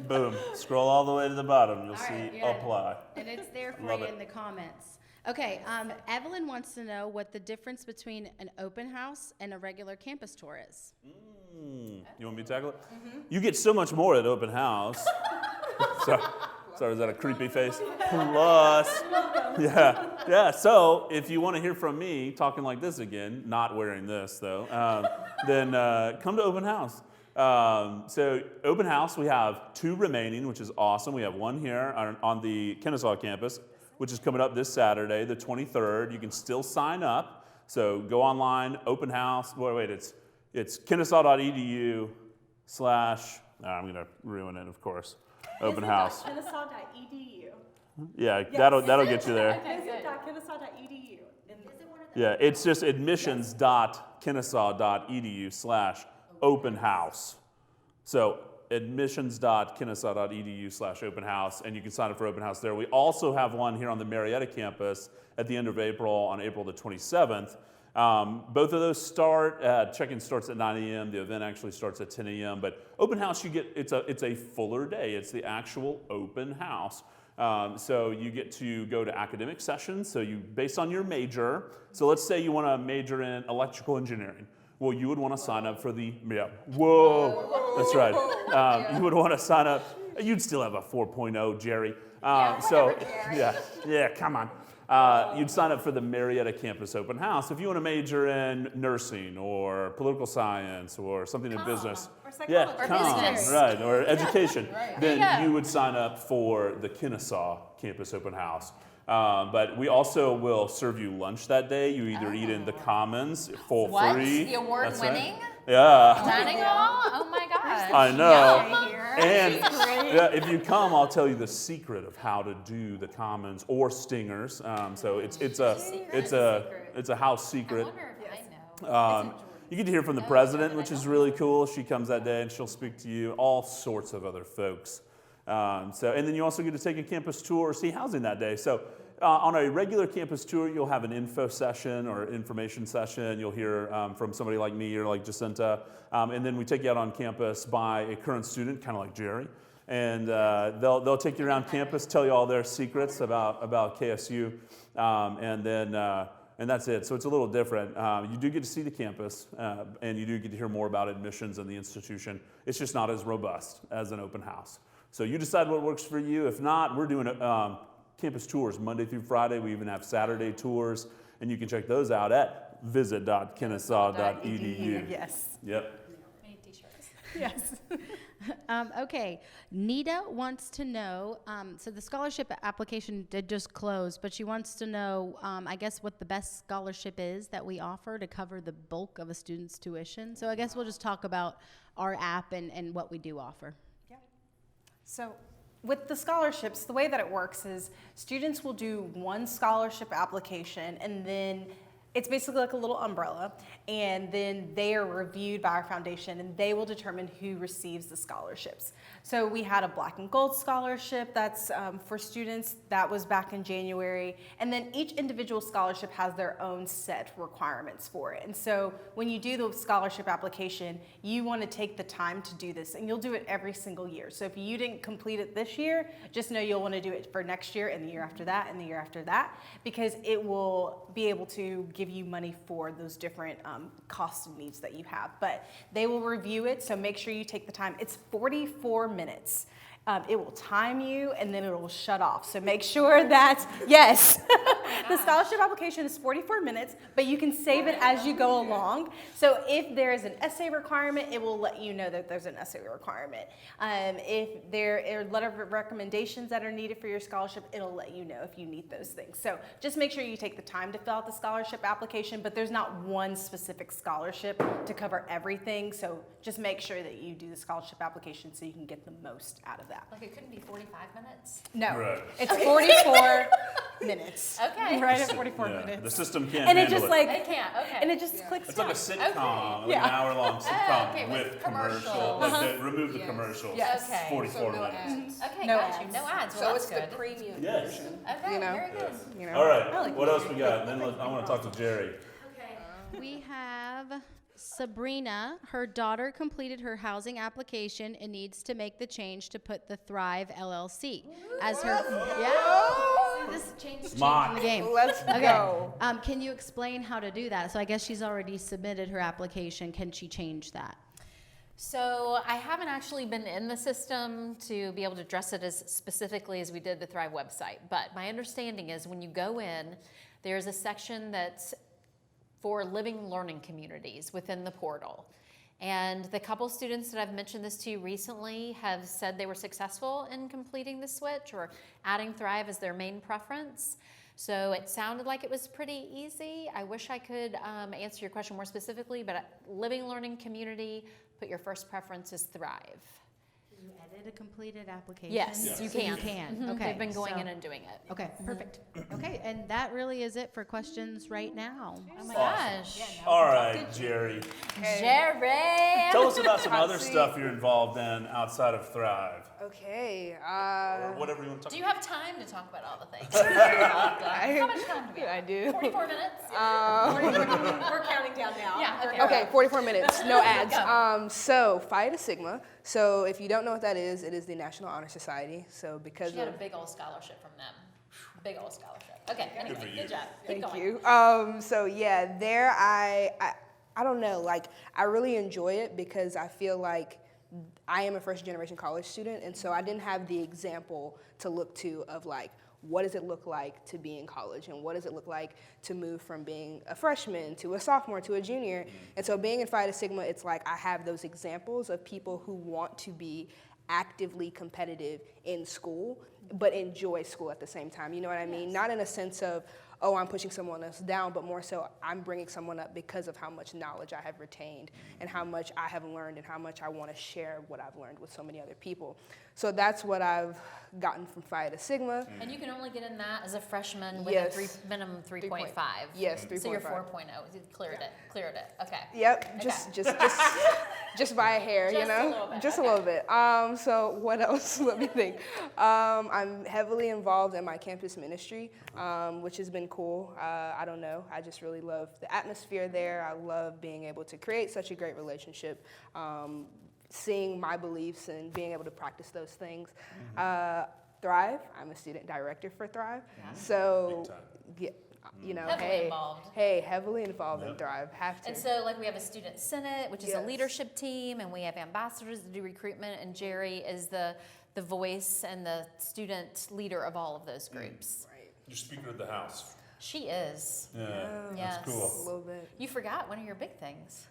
Boom. Scroll all the way to the bottom. You'll see good. Apply. And it's there for Love you it. in the comments. Okay, Evelyn wants to know what the difference between an open house and a regular campus tour is. You want me to tackle it? You get so much more at open house. Sorry, is that a creepy face? Plus, yeah. So if you want to hear from me talking like this again, not wearing this though, then come to open house. So open house, we have 2 remaining, which is awesome. We have one here on the Kennesaw campus, which is coming up this Saturday, the 23rd. You can still sign up. So go online, open house. Wait, it's kennesaw.edu/ I'm going to ruin it, of course. Open house. Kennesaw.edu. Yeah, that'll get you there. Okay, good. Kennesaw.edu. Yeah, it's just admissions.kennesaw.edu/open house. So admissions.kennesaw.edu/open house, and you can sign up for open house there. We also have one here on the Marietta campus at the end of April, on April the 27th. Both of those start, check-in starts at 9 a.m. The event actually starts at 10 a.m. But open house, it's a fuller day. It's the actual open house. So you get to go to academic sessions. So based on your major. So let's say you want to major in electrical engineering. Well, you would want to sign up for that's right. You would want to sign up. You'd still have a 4.0, Jerry. Yeah, come on. You'd sign up for the Marietta Campus Open House. If you want to major in nursing or political science or something in business. Or psychology. Or business. Right, or education. Then you would sign up for the Kennesaw Campus Open House. But we also will serve you lunch that day. You either eat in the Commons for What? free. The award-winning? Right. Yeah. Dining hall? Oh my gosh. I know. Yum. And if you come, I'll tell you the secret of how to do the Commons or Stingers. So it's a house I secret. wonder if I know. You get to hear from the president, which is really cool. She comes that day and she'll speak to you. All sorts of other folks. And then you also get to take a campus tour or see housing that day. So on a regular campus tour, you'll have an info session or information session. You'll hear from somebody like me or like Jacinta. And then we take you out on campus by a current student, kind of like Jerry. and they'll take you around campus, tell you all their secrets about KSU, and that's it. So it's a little different. You do get to see the campus, and you do get to hear more about admissions and the institution. It's just not as robust as an open house. So you decide what works for you. If not, we're doing campus tours Monday through Friday. We even have Saturday tours, and you can check those out at visit.kennesaw.edu. Yes. Yep. We need t-shirts. Yes. Okay, Nita wants to know, so the scholarship application did just close, but she wants to know, I guess, what the best scholarship is that we offer to cover the bulk of a student's tuition. So I guess we'll just talk about our app and what we do offer. So with the scholarships, the way that it works is students will do one scholarship application, and then it's basically like a little umbrella, and then they are reviewed by our foundation, and they will determine who receives the scholarships. So we had a black and gold scholarship that's for students. That was back in January. And then each individual scholarship has their own set requirements for it. And so when you do the scholarship application, you want to take the time to do this, and you'll do it every single year. So if you didn't complete it this year, just know you'll want to do it for next year and the year after that and the year after that, because it will be able to give you money for those different costs and needs that you have. But they will review it, so make sure you take the time. It's 44 minutes. It will time you, and then it will shut off. So make sure that, yes, the scholarship application is 44 minutes, but you can save it as you go along. So if there is an essay requirement, it will let you know that there's an essay requirement. If there are letter of recommendations that are needed for your scholarship, it'll let you know if you need those things. So just make sure you take the time to fill out the scholarship application, but there's not one specific scholarship to cover everything. So just make sure that you do the scholarship application so you can get the most out of that. Like it couldn't be 45 minutes? No, Right. it's 44 minutes. Okay. Right at 44 Yeah, minutes. the system can't And it handle just it. They like, can't, okay. and it just clicks It's like a down. sitcom, like Yeah. an hour-long sitcom okay, with with commercial. commercials. Like remove the commercials. Yes. Okay. 44 So no minutes. ads. Okay, No got you. ads. No ads. Well, So that's it's good. the premium Yes. version. Okay, You know? very good. You know? All right, I like what else we got? Then I want to talk to Jerry. We have Sabrina. Her daughter completed her housing application and needs to make the change to put the Thrive LLC as her. Yeah. This change Smart. in the game. Let's Okay. go. Can you explain how to do that? So I guess she's already submitted her application. Can she change that? So I haven't actually been in the system to be able to address it as specifically as we did the Thrive website. But my understanding is when you go in, there's a section that's for living learning communities within the portal. And the couple students that I've mentioned this to recently have said they were successful in completing the switch or adding Thrive as their main preference. So it sounded like it was pretty easy. I wish I could answer your question more specifically, but living learning community, put your first preference is Thrive. Can you edit a completed application? Yes, Yes. you So can. You can. Mhm, Okay. They've been going so- in and doing it. Okay, perfect. Okay, and that really is it for questions right now. Oh my Awesome. gosh. All right, Jerry. Jerry! Tell us about some Hot other seat. stuff you're involved in outside of Thrive, Okay. or whatever you want to talk Do you about. have time to talk about all the things? How much time do we have? I do. 44 minutes? We're counting down now. Yeah, okay. Okay, 44 minutes, no ads. Go. So Phi Sigma. So if you don't know what that is, it is the National Honor Society. So because She got a of big old scholarship from them. Big old scholarship. Okay, anyway, for you. good job. Keep Thank going. you. So yeah, there I don't know, like I really enjoy it because I feel like I am a first generation college student, and so I didn't have the example to look to of like what does it look like to be in college, and what does it look like to move from being a freshman to a sophomore to a junior. And so being in Phi Sigma, it's like I have those examples of people who want to be actively competitive in school, but enjoy school at the same time. You know what I mean? Not in a sense of, oh, I'm pushing someone else down, but more so I'm bringing someone up because of how much knowledge I have retained and how much I have learned and how much I want to share what I've learned with so many other people. So that's what I've gotten from Phi Sigma. And you can only get in that as a freshman with Yes. a minimum 3.5. Yes, So you're 3.5. 4.0. You cleared it. Okay. Yep, just by a hair, you Just a know? little bit, Just okay. a little bit. So what else? Let me think. I'm heavily involved in my campus ministry, which has been cool. I don't know. I just really love the atmosphere there. I love being able to create such a great relationship seeing my beliefs and being able to practice those things. Thrive, I'm a student director for Thrive. So, yeah, you know, Heavily involved. Heavily involved in Thrive, have to. And so, like, we have a student senate, which is a Yes. leadership team, and we have ambassadors that do recruitment, and Jerry is the voice and the student leader of all of those groups. Right. You're Speaker of the House. She is. Yeah, Yes. that's cool. A little bit. You forgot one of your big things.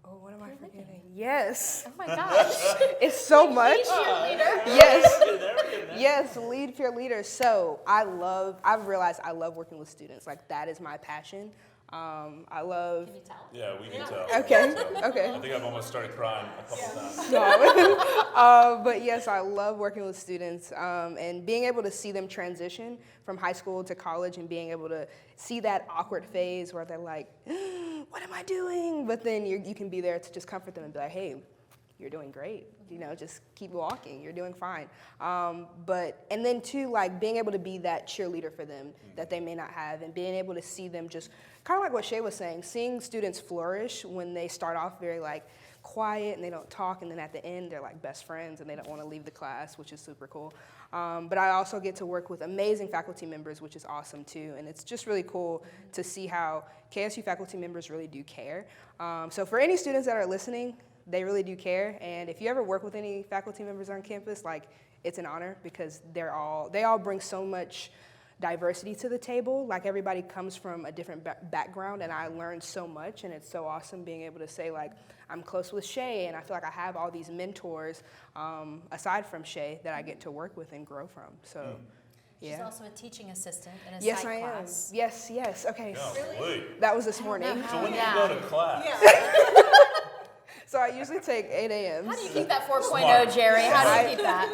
Oh, what am I forgetting? Yes. Oh my gosh. It's so much. Cheerleader. Yes. There, there. Yes, lead peer leader. So I've realized I love working with students. Like, that is my passion. I love. Can you tell? Yeah, we can tell. Okay, I okay. think I've almost started crying a couple times. But yes, I love working with students and being able to see them transition from high school to college and being able to see that awkward phase where they're like, what am I doing? But then you can be there to just comfort them and be like, hey, you're doing great. You know, just keep walking. You're doing fine. And then too, like, being able to be that cheerleader for them that they may not have, and being able to see them just kind of like what Shay was saying, seeing students flourish when they start off very like quiet and they don't talk, and then at the end they're like best friends and they don't want to leave the class, which is super cool. But I also get to work with amazing faculty members, which is awesome too. And it's just really cool to see how KSU faculty members really do care. So for any students that are listening, they really do care. And if you ever work with any faculty members on campus, like, it's an honor because they all bring so much diversity to the table. Like, everybody comes from a different background, and I learned so much, and it's so awesome being able to say, like, I'm close with Shay, and I feel like I have all these mentors aside from Shay that I get to work with and grow from. So, She's yeah. also a teaching assistant in a Yes, psych I am. class. Yes. Okay. Golly. That was this morning. So when Yeah. you go to class, So I usually take 8 a.m. How do you keep that 4.0, Jerry? How do you keep that?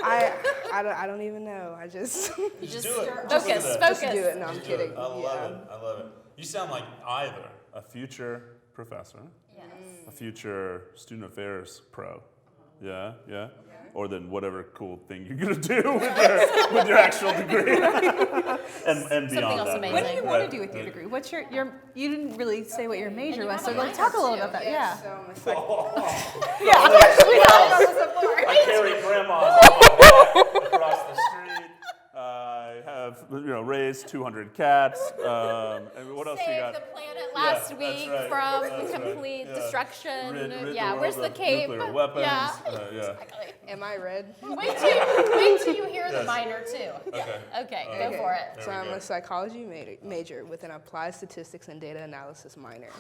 I don't even know. I just You just do it. focus, Just do focus. do it. No, I'm just do it. kidding. I love it. You sound like either a future professor, Yes. a future student affairs pro, yeah, or then whatever cool thing you're gonna do with your actual degree, and beyond else that. amazing. What do you want Right. to do with your degree? What's your you didn't really say what your major you was, have so a like minor talk a little too. about that. Yeah. So I'm a psych- I carry grandmas on my back across the street. I have raised 200 cats. And what else you Saved got? the planet last that's week right, from that's right, complete yeah. destruction. Rid the Yeah, world where's the of cape? nuclear weapons. Yeah. Yeah. Exactly. Am I red? Wait till you hear the Yes. minor too. Okay. Okay, Okay. go for it. So we I'm go. a psychology major with an applied statistics and data analysis minor.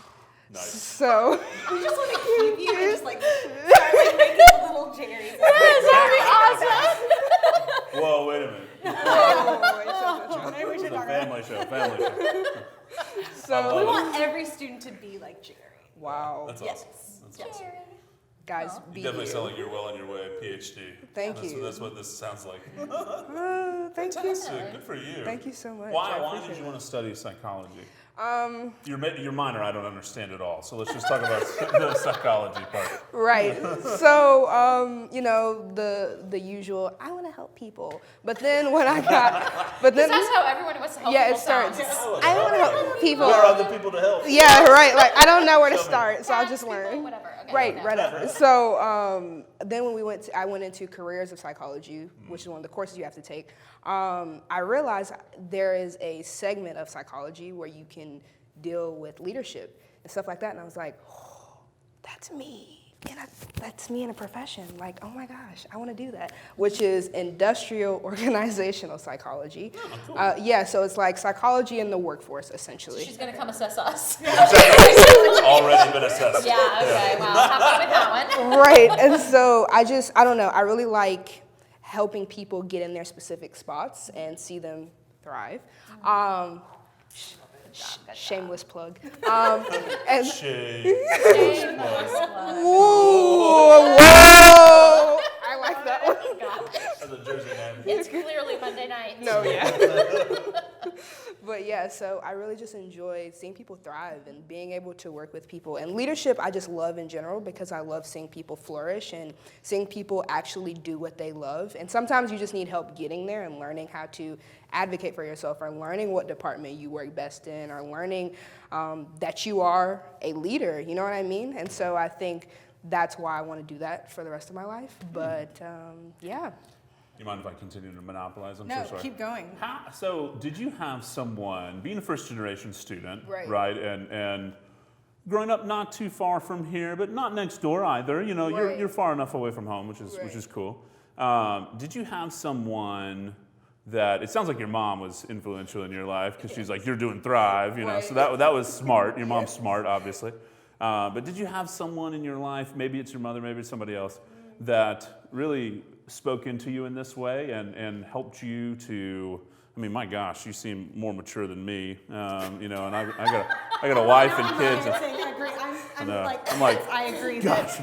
Nice. So I just want to keep you and just like start like making little Jerry's. Whoa, wait a minute. Maybe we It's should a talk about family show. Family show. so We want every student to be like Jerry. wow, That's Yes. awesome. That's awesome. guys, You be definitely you. sound like you're well on your way, PhD. Thank That's, you. That's what this sounds like. Thank you. Fantastic. Good for you. Thank you so much. Why I did appreciate you it. want to study psychology? Your minor, I don't understand at all. So let's just talk about the psychology part. Right. So, the usual, I want to help people. But then when I got, That's how everyone wants to help yeah, people it starts. sound. I want to help people. Where are the people to help? Yeah, right. Like, I don't know where to Show me. start, so I'll Cats, just people, learn. whatever. Okay, Right, okay. whatever. So then when I went into careers of psychology, which is one of the courses you have to take. I realized there is a segment of psychology where you can deal with leadership and stuff like that, and I was like, oh, that's me. And that's me in a profession. Like, oh my gosh, I want to do that. Which is industrial organizational psychology. Yeah, so it's like psychology in the workforce, essentially. She's gonna come assess us. It's already been assessed. Yeah, okay, well, have fun with that one. Right, and so I don't know, I really like helping people get in their specific spots and see them thrive. Shameless plug. And Shade. whoa, I like that one. That's a Jersey man. It's clearly Monday night. No, yeah. But yeah, so I really just enjoy seeing people thrive and being able to work with people. And leadership I just love in general because I love seeing people flourish and seeing people actually do what they love. And sometimes you just need help getting there and learning how to advocate for yourself or learning what department you work best in or learning that you are a leader, you know what I mean? And so I think that's why I want to do that for the rest of my life. But yeah. You mind if I continue to monopolize? I'm No, so sorry. keep going. So did you have someone, being a first generation student, Right. and growing up not too far from here, but not next door either, you know, Right. you're far enough away from home, which is cool. Did you have someone that, it sounds like your mom was influential in your life because she's like, you're doing Thrive, you know, Right. so that was smart. Your mom's smart, obviously. But did you have someone in your life, maybe it's your mother, maybe it's somebody else, that really spoke into you in this way and helped you to, I mean, my gosh, you seem more mature than me, you know, and I got a wife and kids. I'm saying I agree. I'm I'm like, I agree that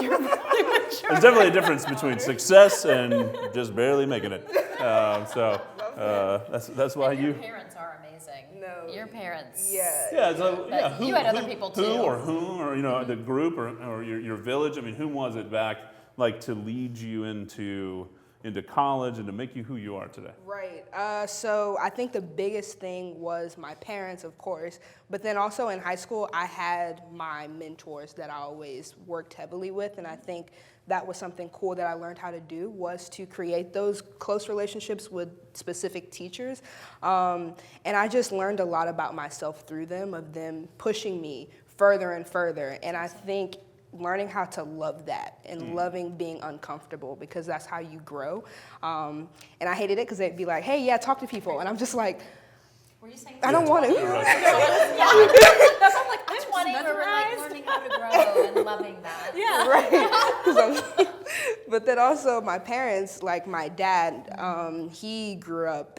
you're really mature. There's definitely a difference between success and just barely making it. That's why Your you. parents are amazing. No. Your parents. Yeah. Yeah, so, But yeah. you had other people Who too. or whom or you know the group or your village. I mean, whom was it back like to lead you into college and to make you who you are today? Right. So I think the biggest thing was my parents, of course, but then also in high school, I had my mentors that I always worked heavily with, and I think that was something cool that I learned how to do, was to create those close relationships with specific teachers. And I just learned a lot about myself through them, of them pushing me further and further. And I think learning how to love that and loving being uncomfortable, because that's how you grow. And I hated it because they'd be like, hey, yeah, talk to people. And I'm just like, Were you saying I don't want to. That's I'm like, I'm 20, we were like mesmerized. learning how to grow and loving that. Yeah. Right. 'Cause I'm- but then also my parents, like my dad, he grew up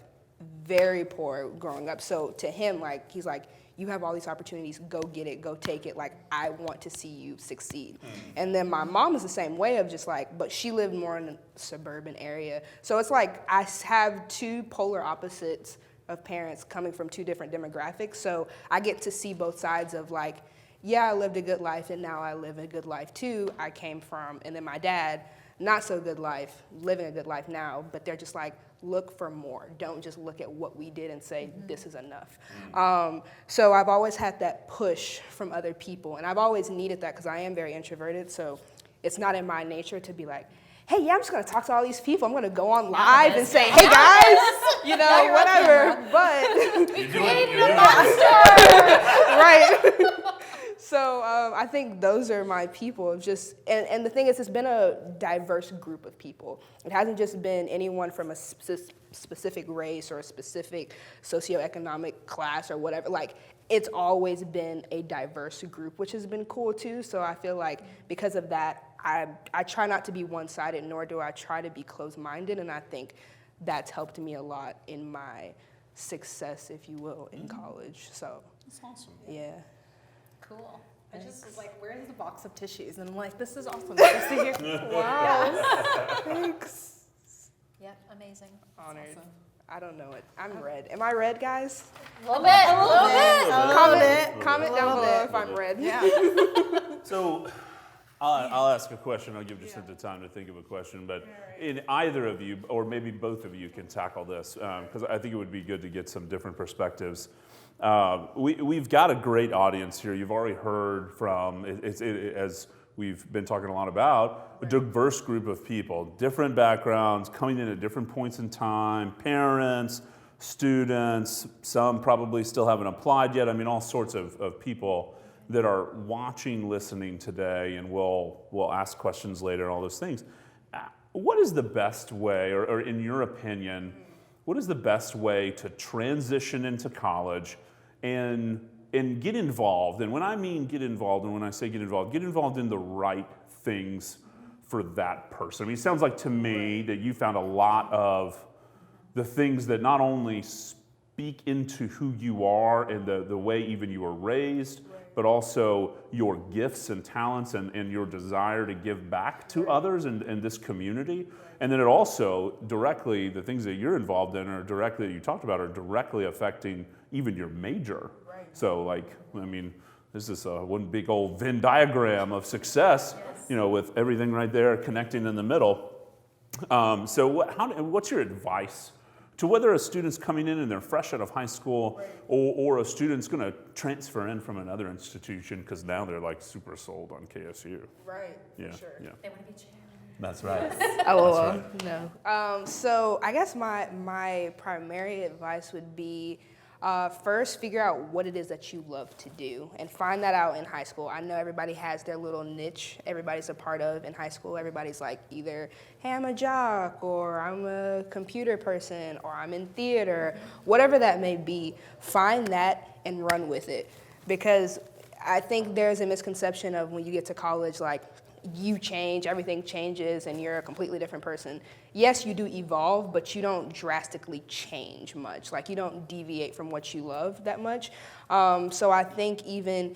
very poor growing up. So to him, like, he's like, you have all these opportunities, go get it, go take it. Like, I want to see you succeed. And then my mom is the same way, of just like, but she lived more in a suburban area. So it's like I have two polar opposites of parents coming from two different demographics. So I get to see both sides of like, yeah, I lived a good life and now I live a good life too. I came from, and then my dad, not so good life, living a good life now, but they're just like, look for more. Don't just look at what we did and say, this is enough. So I've always had that push from other people, and I've always needed that because I am very introverted, so it's not in my nature to be like, hey, yeah, I'm just gonna talk to all these people. I'm gonna go on live and say, hey guys, you know, whatever, but. We created a monster! Right. So I think those are my people. Of just and the thing is, it's been a diverse group of people. It hasn't just been anyone from a specific race or a specific socioeconomic class or whatever. Like, it's always been a diverse group, which has been cool too. So I feel like because of that, I try not to be one-sided, nor do I try to be closed-minded, and I think that's helped me a lot in my success, if you will, in college. So That's awesome. yeah. Cool. I just was like, where's the box of tissues? And I'm like, this is awesome. Just to hear. Wow. Thanks. Yep, amazing. Honored. I don't know it. I'm red. Am I red, guys? A little bit. Comment down below if I'm red. Yeah. So I'll ask a question. I'll give Jacinta time to think of a question. But in either of you, or maybe both of you, can tackle this, because I think it would be good to get some different perspectives. We've got a great audience here. You've already heard from, as we've been talking a lot about, a diverse group of people, different backgrounds, coming in at different points in time, parents, students, some probably still haven't applied yet. I mean, all sorts of people that are watching, listening today, and will ask questions later and all those things. What is the best way, or in your opinion, what is the best way to transition into college and get involved? And when I mean get involved, and when I say get involved in the right things for that person. I mean, it sounds like to me that you found a lot of the things that not only speak into who you are and the way even you were raised, but also your gifts and talents and your desire to give back to others and this community. And then it also directly, the things that you're involved in or directly that you talked about are directly affecting even your major. Right. So like, I mean, this is one big old Venn diagram of success, you know, with everything right there connecting in the middle. So what's your advice to whether a student's coming in and they're fresh out of high school, or a student's going to transfer in from another institution because now they're like super sold on KSU. Right. Yeah, For sure. yeah. They want to be chair. That's right. Oh, no. So I guess my primary advice would be first figure out what it is that you love to do and find that out in high school. I know everybody has their little niche everybody's a part of in high school. Everybody's like either, hey, I'm a jock, or I'm a computer person, or I'm in theater, whatever that may be. Find that and run with it. Because I think there's a misconception of when you get to college, like, you change, everything changes, and you're a completely different person. Yes, you do evolve, but you don't drastically change much. Like, you don't deviate from what you love that much. So I think even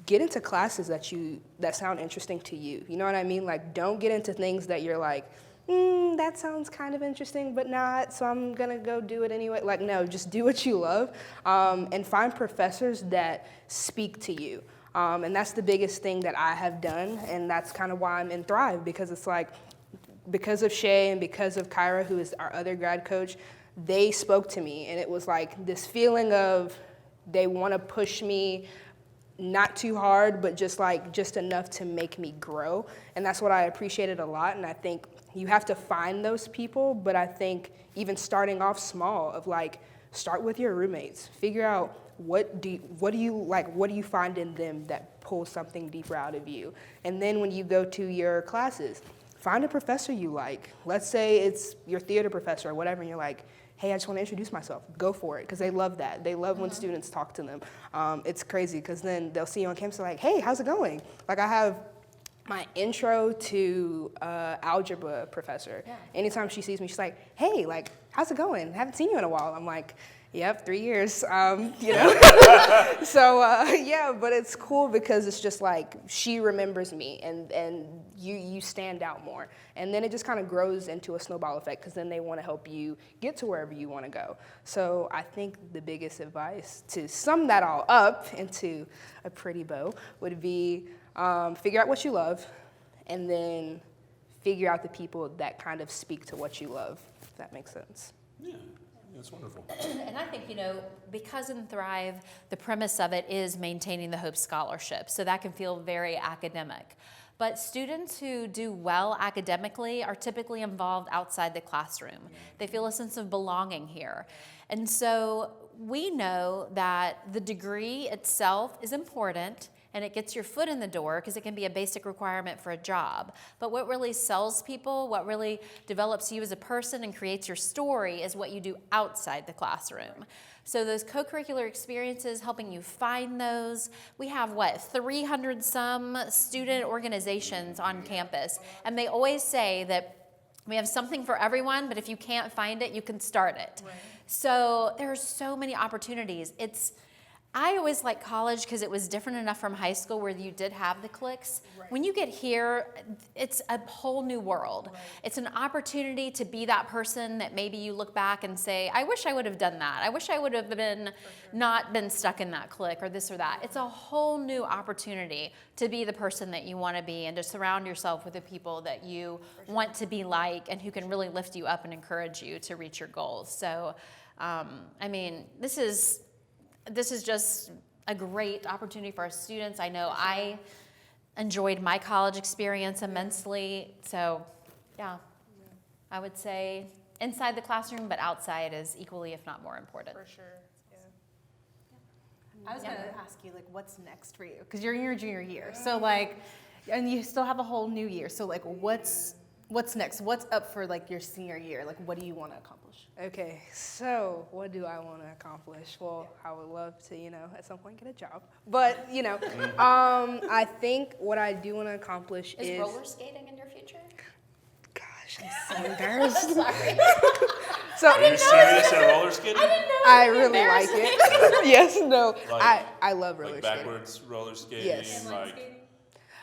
get into classes that sound interesting to you. You know what I mean? Like, don't get into things that you're like, that sounds kind of interesting, but not, so I'm gonna go do it anyway. Like, no, just do what you love, and find professors that speak to you. And that's the biggest thing that I have done, and that's kind of why I'm in Thrive, because it's like, because of Shay and because of Kyra, who is our other grad coach, they spoke to me, and it was like this feeling of they want to push me, not too hard, but just enough to make me grow. And that's what I appreciated a lot, and I think you have to find those people, but I think even starting off small, of like, start with your roommates, figure out what do you find in them that pulls something deeper out of you? And then when you go to your classes, find a professor you like. Let's say it's your theater professor or whatever, and you're like, hey, I just want to introduce myself. Go for it, because they love that. They love when students talk to them. It's crazy, because then they'll see you on campus, like, hey, how's it going? Like, I have my intro to algebra professor. Yeah. Anytime she sees me, she's like, hey, like, how's it going? I haven't seen you in a while. I'm like, yep, 3 years, you know? So, yeah, but it's cool because it's just like, she remembers me, and you stand out more. And then it just kind of grows into a snowball effect, because then they want to help you get to wherever you want to go. So I think the biggest advice to sum that all up into a pretty bow would be figure out what you love, and then figure out the people that kind of speak to what you love, if that makes sense. Yeah. That's wonderful. And I think, because in Thrive, the premise of it is maintaining the Hope Scholarship. So that can feel very academic. But students who do well academically are typically involved outside the classroom. They feel a sense of belonging here. And so we know that the degree itself is important, and it gets your foot in the door because it can be a basic requirement for a job. But what really sells people, what really develops you as a person and creates your story, is what you do outside the classroom. So those co-curricular experiences, helping you find those. We have, 300 some student organizations on campus. And they always say that we have something for everyone, but if you can't find it, you can start it. Right. So there are so many opportunities. I always liked college because it was different enough from high school where you did have the cliques. Right. When you get here, it's a whole new world. Right. It's an opportunity to be that person that maybe you look back and say, I wish I would have done that. I wish I would have not been stuck in that clique or this or that. It's a whole new opportunity to be the person that you want to be and to surround yourself with the people that you want to be like and who can really lift you up and encourage you to reach your goals. So, this is just a great opportunity for our students. I know I enjoyed my college experience immensely. So, yeah, I would say inside the classroom, but outside is equally, if not more important. For sure. I was going to ask you, what's next for you? Because you're in your junior year. So, and you still have a whole new year. So, what's next? What's up for, your senior year? What do you want to accomplish? Okay, so what do I want to accomplish? Well, I would love to, at some point get a job. But, I think what I do want to accomplish is roller skating in your future? Gosh, I'm so embarrassed. Sorry. So, Are you serious at roller skating? I really like it. Yes, no. I love roller skating. Backwards roller skating? Yes.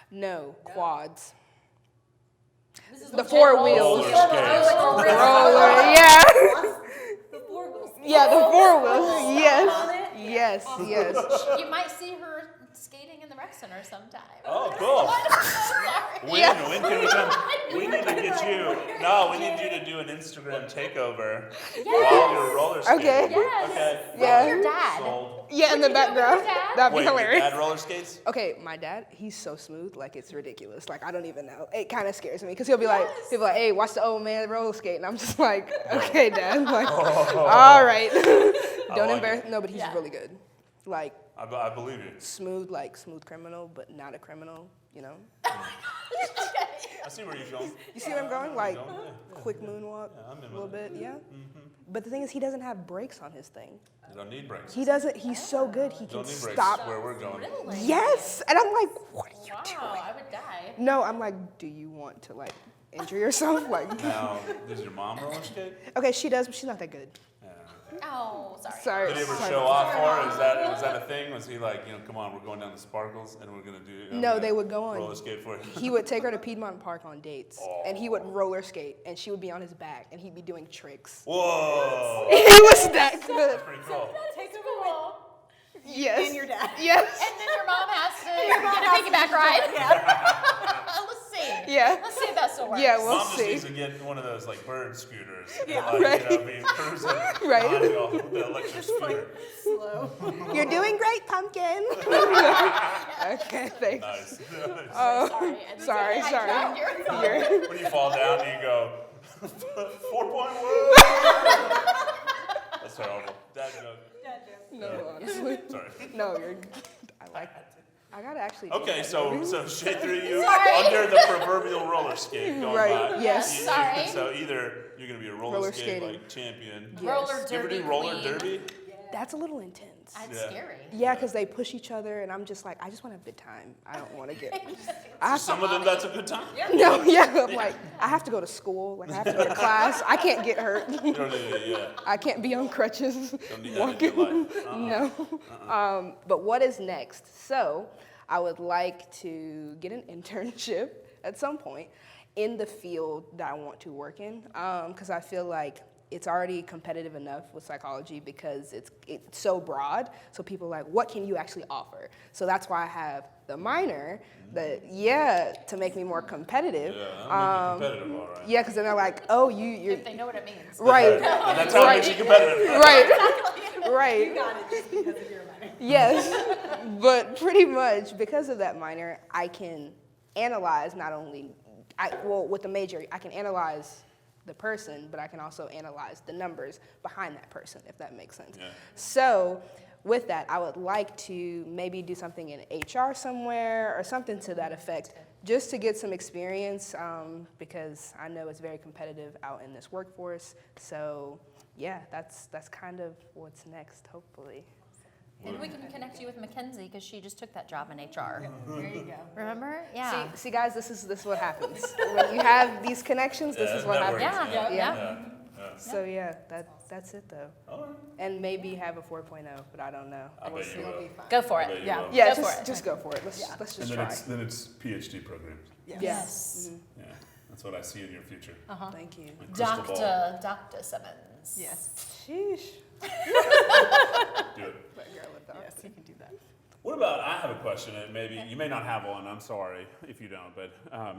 No, quads. The four wheels. Roller skates. Roller, yeah. The 4 wheels. Yeah, the 4 wheels. Yes. Yes. You might see her skating in the rec center sometime. Oh, cool. When can we come? We need to get you. No, we need you to do an Instagram takeover while you're roller skating. Okay. Yes. Okay. Yeah. Your dad. Sold. Yeah, in the background. That'd be Wait, your hilarious. dad roller skates? Okay, my dad, he's so smooth, like it's ridiculous. Like I don't even know. It kind of scares me because he'll be like, "Hey, watch the old man roller skate," and I'm just like, "Okay, Dad." Like, all right. Don't like embarrass. No, but he's really good. Like I believe you. smooth, like smooth criminal, but not a criminal. You know. I see where you're going. You see where I'm going? Like Yeah. quick moonwalk, I'm in a little with it. bit. Yeah. But the thing is, he doesn't have brakes on his thing. You don't need brakes. He doesn't. He's so good. He can Don't need brakes stop. where we're going. Really? Yes, and I'm like, what are you doing? Wow, I would die. No, I'm like, do you want to like injure yourself? Like, Now, does your mom roller skate? okay, she does, but she's not that good. Oh, sorry. Sorry. Did he ever sorry. show off for her? Was that a thing? Was he like, come on, we're going down the Sparkles and we're gonna do? No, they would go on. roller skate for you. He would take her to Piedmont Park on dates, and he would roller skate, and she would be on his back, and he'd be doing tricks. Whoa, He was that good. pretty cool. Take over Cool. Yes. and your dad. Yes. And then your mom has to get a piggyback ride. Let's see. Yeah. Let's see if that still works. Yeah, we'll Mom just see. needs to get one of those like bird scooters. Yeah. Like, be cruising Right. on the electric scooter. Slow. You're doing great, pumpkin. Okay, thanks. Nice. Oh, Sorry. sorry, I sorry. dropped your- You're- When you fall down, you go 4.1. That's terrible. Dad joke. no, honestly. Sorry. No, you're. I like it. I gotta actually. do Okay, that. so Shay threw you Sorry. under the proverbial roller skate going Right, by. yes. Sorry. So either you're gonna be a roller skate skating. like champion. Yes. Roller You ever derby do roller queen. derby? That's a little intense. That's Yeah. scary. Yeah, because they push each other, and I'm just like, I just want to have a good time. I don't want to get. I have to, Some of them, that's a good time. no, yeah, I'm like, I have to go to school. Like, I have to go to class. I can't get hurt. You don't need yeah. I can't be on crutches. Don't need that in your life. No. But what is next? So, I would like to get an internship at some point in the field that I want to work in, because I feel like it's already competitive enough with psychology because it's so broad. So people are like, what can you actually offer? So that's why I have the minor, to make me more competitive. Yeah, that'll make you competitive, all right. Yeah, because then they're like, oh, you're If they know what it means. right, And that's how it makes you competitive. right, right. You got it just because of your money. Yes, but pretty much because of that minor, I can analyze not only, with the major, I can analyze the person, but I can also analyze the numbers behind that person, if that makes sense. Yeah. So with that, I would like to maybe do something in HR somewhere or something to that effect, just to get some experience, because I know it's very competitive out in this workforce. So yeah, that's kind of what's next, hopefully. And we can connect you with Mackenzie because she just took that job in HR. There you go. Remember? Yeah. See, guys, this is what happens when you have these connections. This is what networking, happens. Yeah. Yeah. Yeah. So yeah, that's it though. All right. And maybe have a 4.0, but I don't know. I bet you will. Go for it. I bet you Yeah. will. Yeah, Go for it. just go for it. Let's just try. Then it's PhD programs. Yes. Yeah, that's what I see in your future. Thank you. My crystal ball. Dr. Simmons. Yes. Sheesh. Do it. Yes, you can do that. What about, I have a question, and maybe, you may not have one, I'm sorry if you don't, but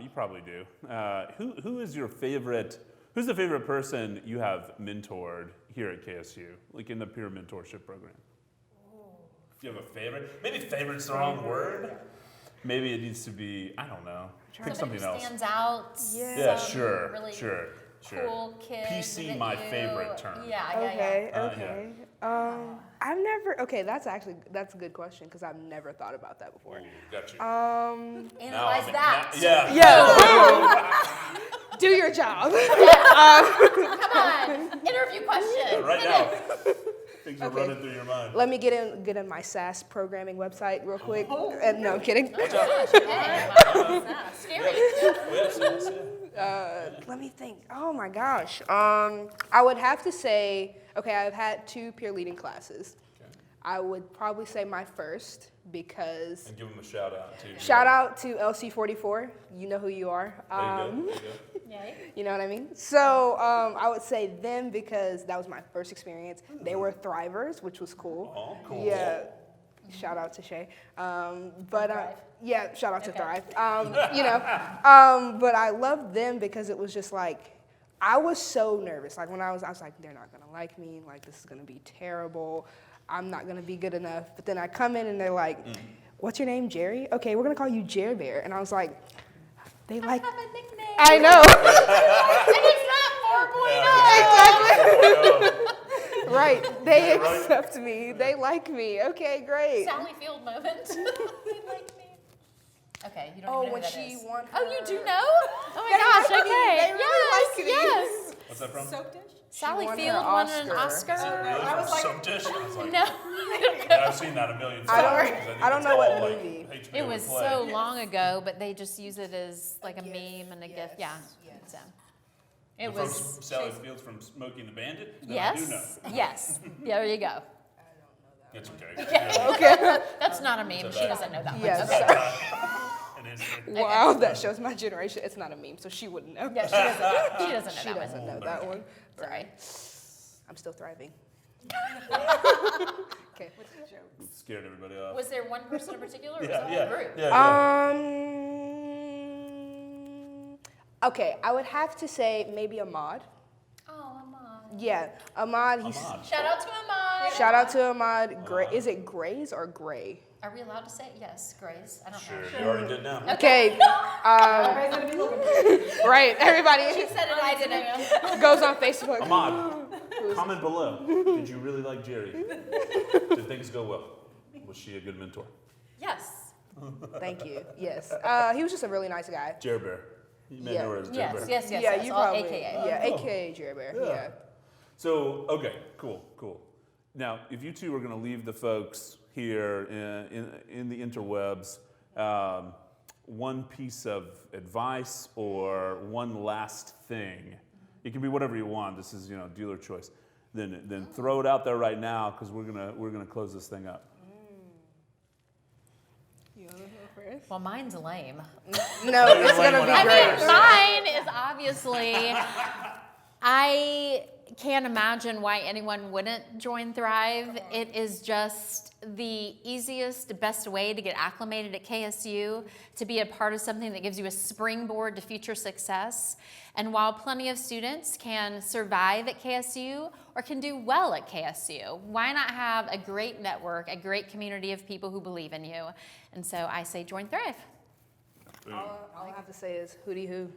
you probably do. Who's the favorite person you have mentored here at KSU, like in the peer mentorship program? If you have a favorite, maybe favorite's the wrong word. Maybe it needs to be, I don't know, pick Somebody something who else. stands out. Yeah, some sure, really sure. cool kid. PC, that my you- favorite term. Yeah. Okay. yeah. Okay. I've never. Okay, that's a good question because I've never thought about that before. Ooh, got you. Analyze that. Yeah. Yeah. Do your job. Come on. Interview question. Right now, things are Okay. running through your mind. Let me get in my SAS programming website real quick. No, I'm kidding. Hey, wow. Scary. Yes. Let me think. Oh my gosh. I would have to say, okay, I've had 2 peer leading classes. Okay. I would probably say my first because And give them a shout out too. shout out to LC44. You know who you are. There you go. There you go. Yay. You know what I mean? So I would say them because that was my first experience. They were thrivers, which was cool. Oh, cool. Yeah. Shout out to Shay. Thrive. Yeah, shout out to Okay. Thrive. But I loved them because it was just like, I was so nervous. Like when I was like, they're not gonna like me. Like this is gonna be terrible. I'm not gonna be good enough. But then I come in and they're like, what's your name, Jerry? Okay, we're gonna call you Jer Bear. And I was like, they like. I have a nickname. I know. And it's not 4.0. Exactly. Right. They accept me. They like me. Okay, great. Sally Field moment. They like me. Okay, you don't Oh, even know when who that she is. won. Oh, you do her- know? Oh my They gosh, like me. okay. They really like me. Yes. What's that from? Soap dish? Sally won her Field won an Oscar. Oscar. Really? I was like- Soap dish? I was like, No. yeah, I've seen that a million I times. don't- think I don't it's know what all, like, movie. HBO It was play. so long ago, but they just use it as like a meme and a Yes, gift. Yeah. yes. So You're it from was. Sally Fields from Smokey and the Bandit? Then I do know. Yes. Yes. Yeah, there you go. It's okay. Okay. That's not a meme. It's a She bad- doesn't know that one. Yes. It is. Wow, that shows my generation. It's not a meme, so she wouldn't know. Yeah, she doesn't. She doesn't know She that doesn't one. know that one. Sorry. I'm still thriving. Okay. Scared everybody off. Was there one person in particular, or was it Yeah, a yeah, whole group? yeah. Okay, I would have to say maybe Ahmad. Oh, Ahmad. Yeah, Ahmad. He's Ahmad. Shout out to Ahmad. shout out to Ahmad. Gray. Is it Grays or Gray? Are we allowed to say it? Yes, Grace. I don't Sure, know. you already did now. Okay. Right. Everybody She said it, I didn't. goes on Facebook. Ahmad, comment below. Did you really like Jerry? Did things go well? Was she a good mentor? Yes. Thank you. Yes. He was just a really nice guy. Jerry Bear. You may Yeah. know her as Jerry Yes, Bear. yes, yes, yeah, yes. you all probably. AKA. Yeah, Oh. AKA Jerry Bear. Yeah. Yeah. So, okay, cool. Now, if you two are going to leave the folks here in the interwebs, one piece of advice or one last thing, it can be whatever you want. This is, dealer choice. Then throw it out there right now because we're gonna close this thing up. You want to go first? Well, mine's lame. No, it's lame gonna one be out great. there. Mine is obviously, I can't imagine why anyone wouldn't join Thrive. It is just the easiest, best way to get acclimated at KSU, to be a part of something that gives you a springboard to future success. And while plenty of students can survive at KSU or can do well at KSU, why not have a great network, a great community of people who believe in you? And so I say join Thrive. All I have to say is hootie hoo.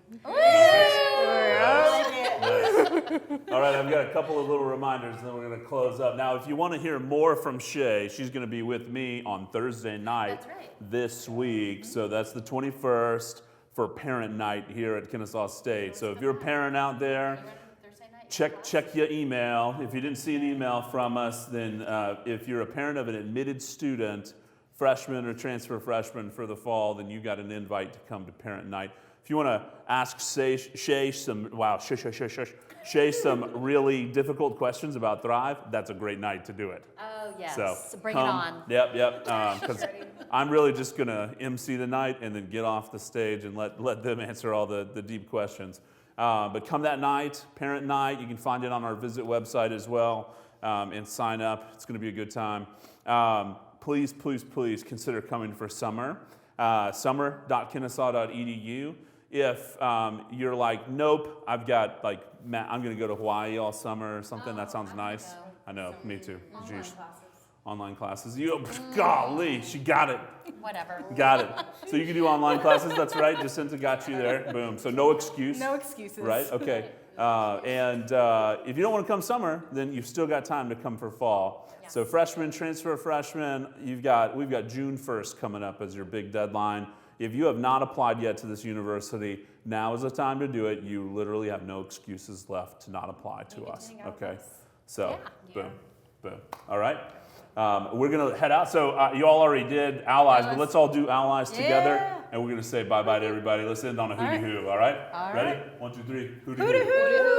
All right, I've got a couple of little reminders, and then we're going to close up. Now, if you want to hear more from Shay, she's going to be with me on Thursday night That's right. this week. So that's the 21st for Parent Night here at Kennesaw State. So if you're a parent out there, check your email. If you didn't see an email from us, then if you're a parent of an admitted student, freshman or transfer freshman for the fall, then you got an invite to come to Parent Night. If you want to ask Shay some really difficult questions about Thrive, that's a great night to do it. Oh, yes. So Bring come, it on. Yep. Because I'm really just going to MC the night and then get off the stage and let them answer all the deep questions. But come that night, Parent Night. You can find it on our visit website as well and sign up. It's going to be a good time. Please consider coming for summer. Summer.kennesaw.edu. If you're like, nope, I'm going to go to Hawaii all summer or something. That sounds nice. I know, me too. Jeez. Online classes. Golly, she got it. Whatever. Got it. So you can do online classes. That's right. Jacinta got you there. Boom. So no excuse. No excuses. Right? Okay. And if you don't want to come summer, then you've still got time to come for fall. Yeah. So freshmen, transfer freshmen, we've got June 1st coming up as your big deadline. If you have not applied yet to this university, now is the time to do it. You literally have no excuses left to not apply to us. Okay. So boom. All right. We're going to head out. So you all already did allies, but let's all do allies together. And we're going to say bye-bye to everybody. Let's end on a hootie hoo, all right? All Ready? right. 1, 2, 3. Hootie hoo. Hootie hoo.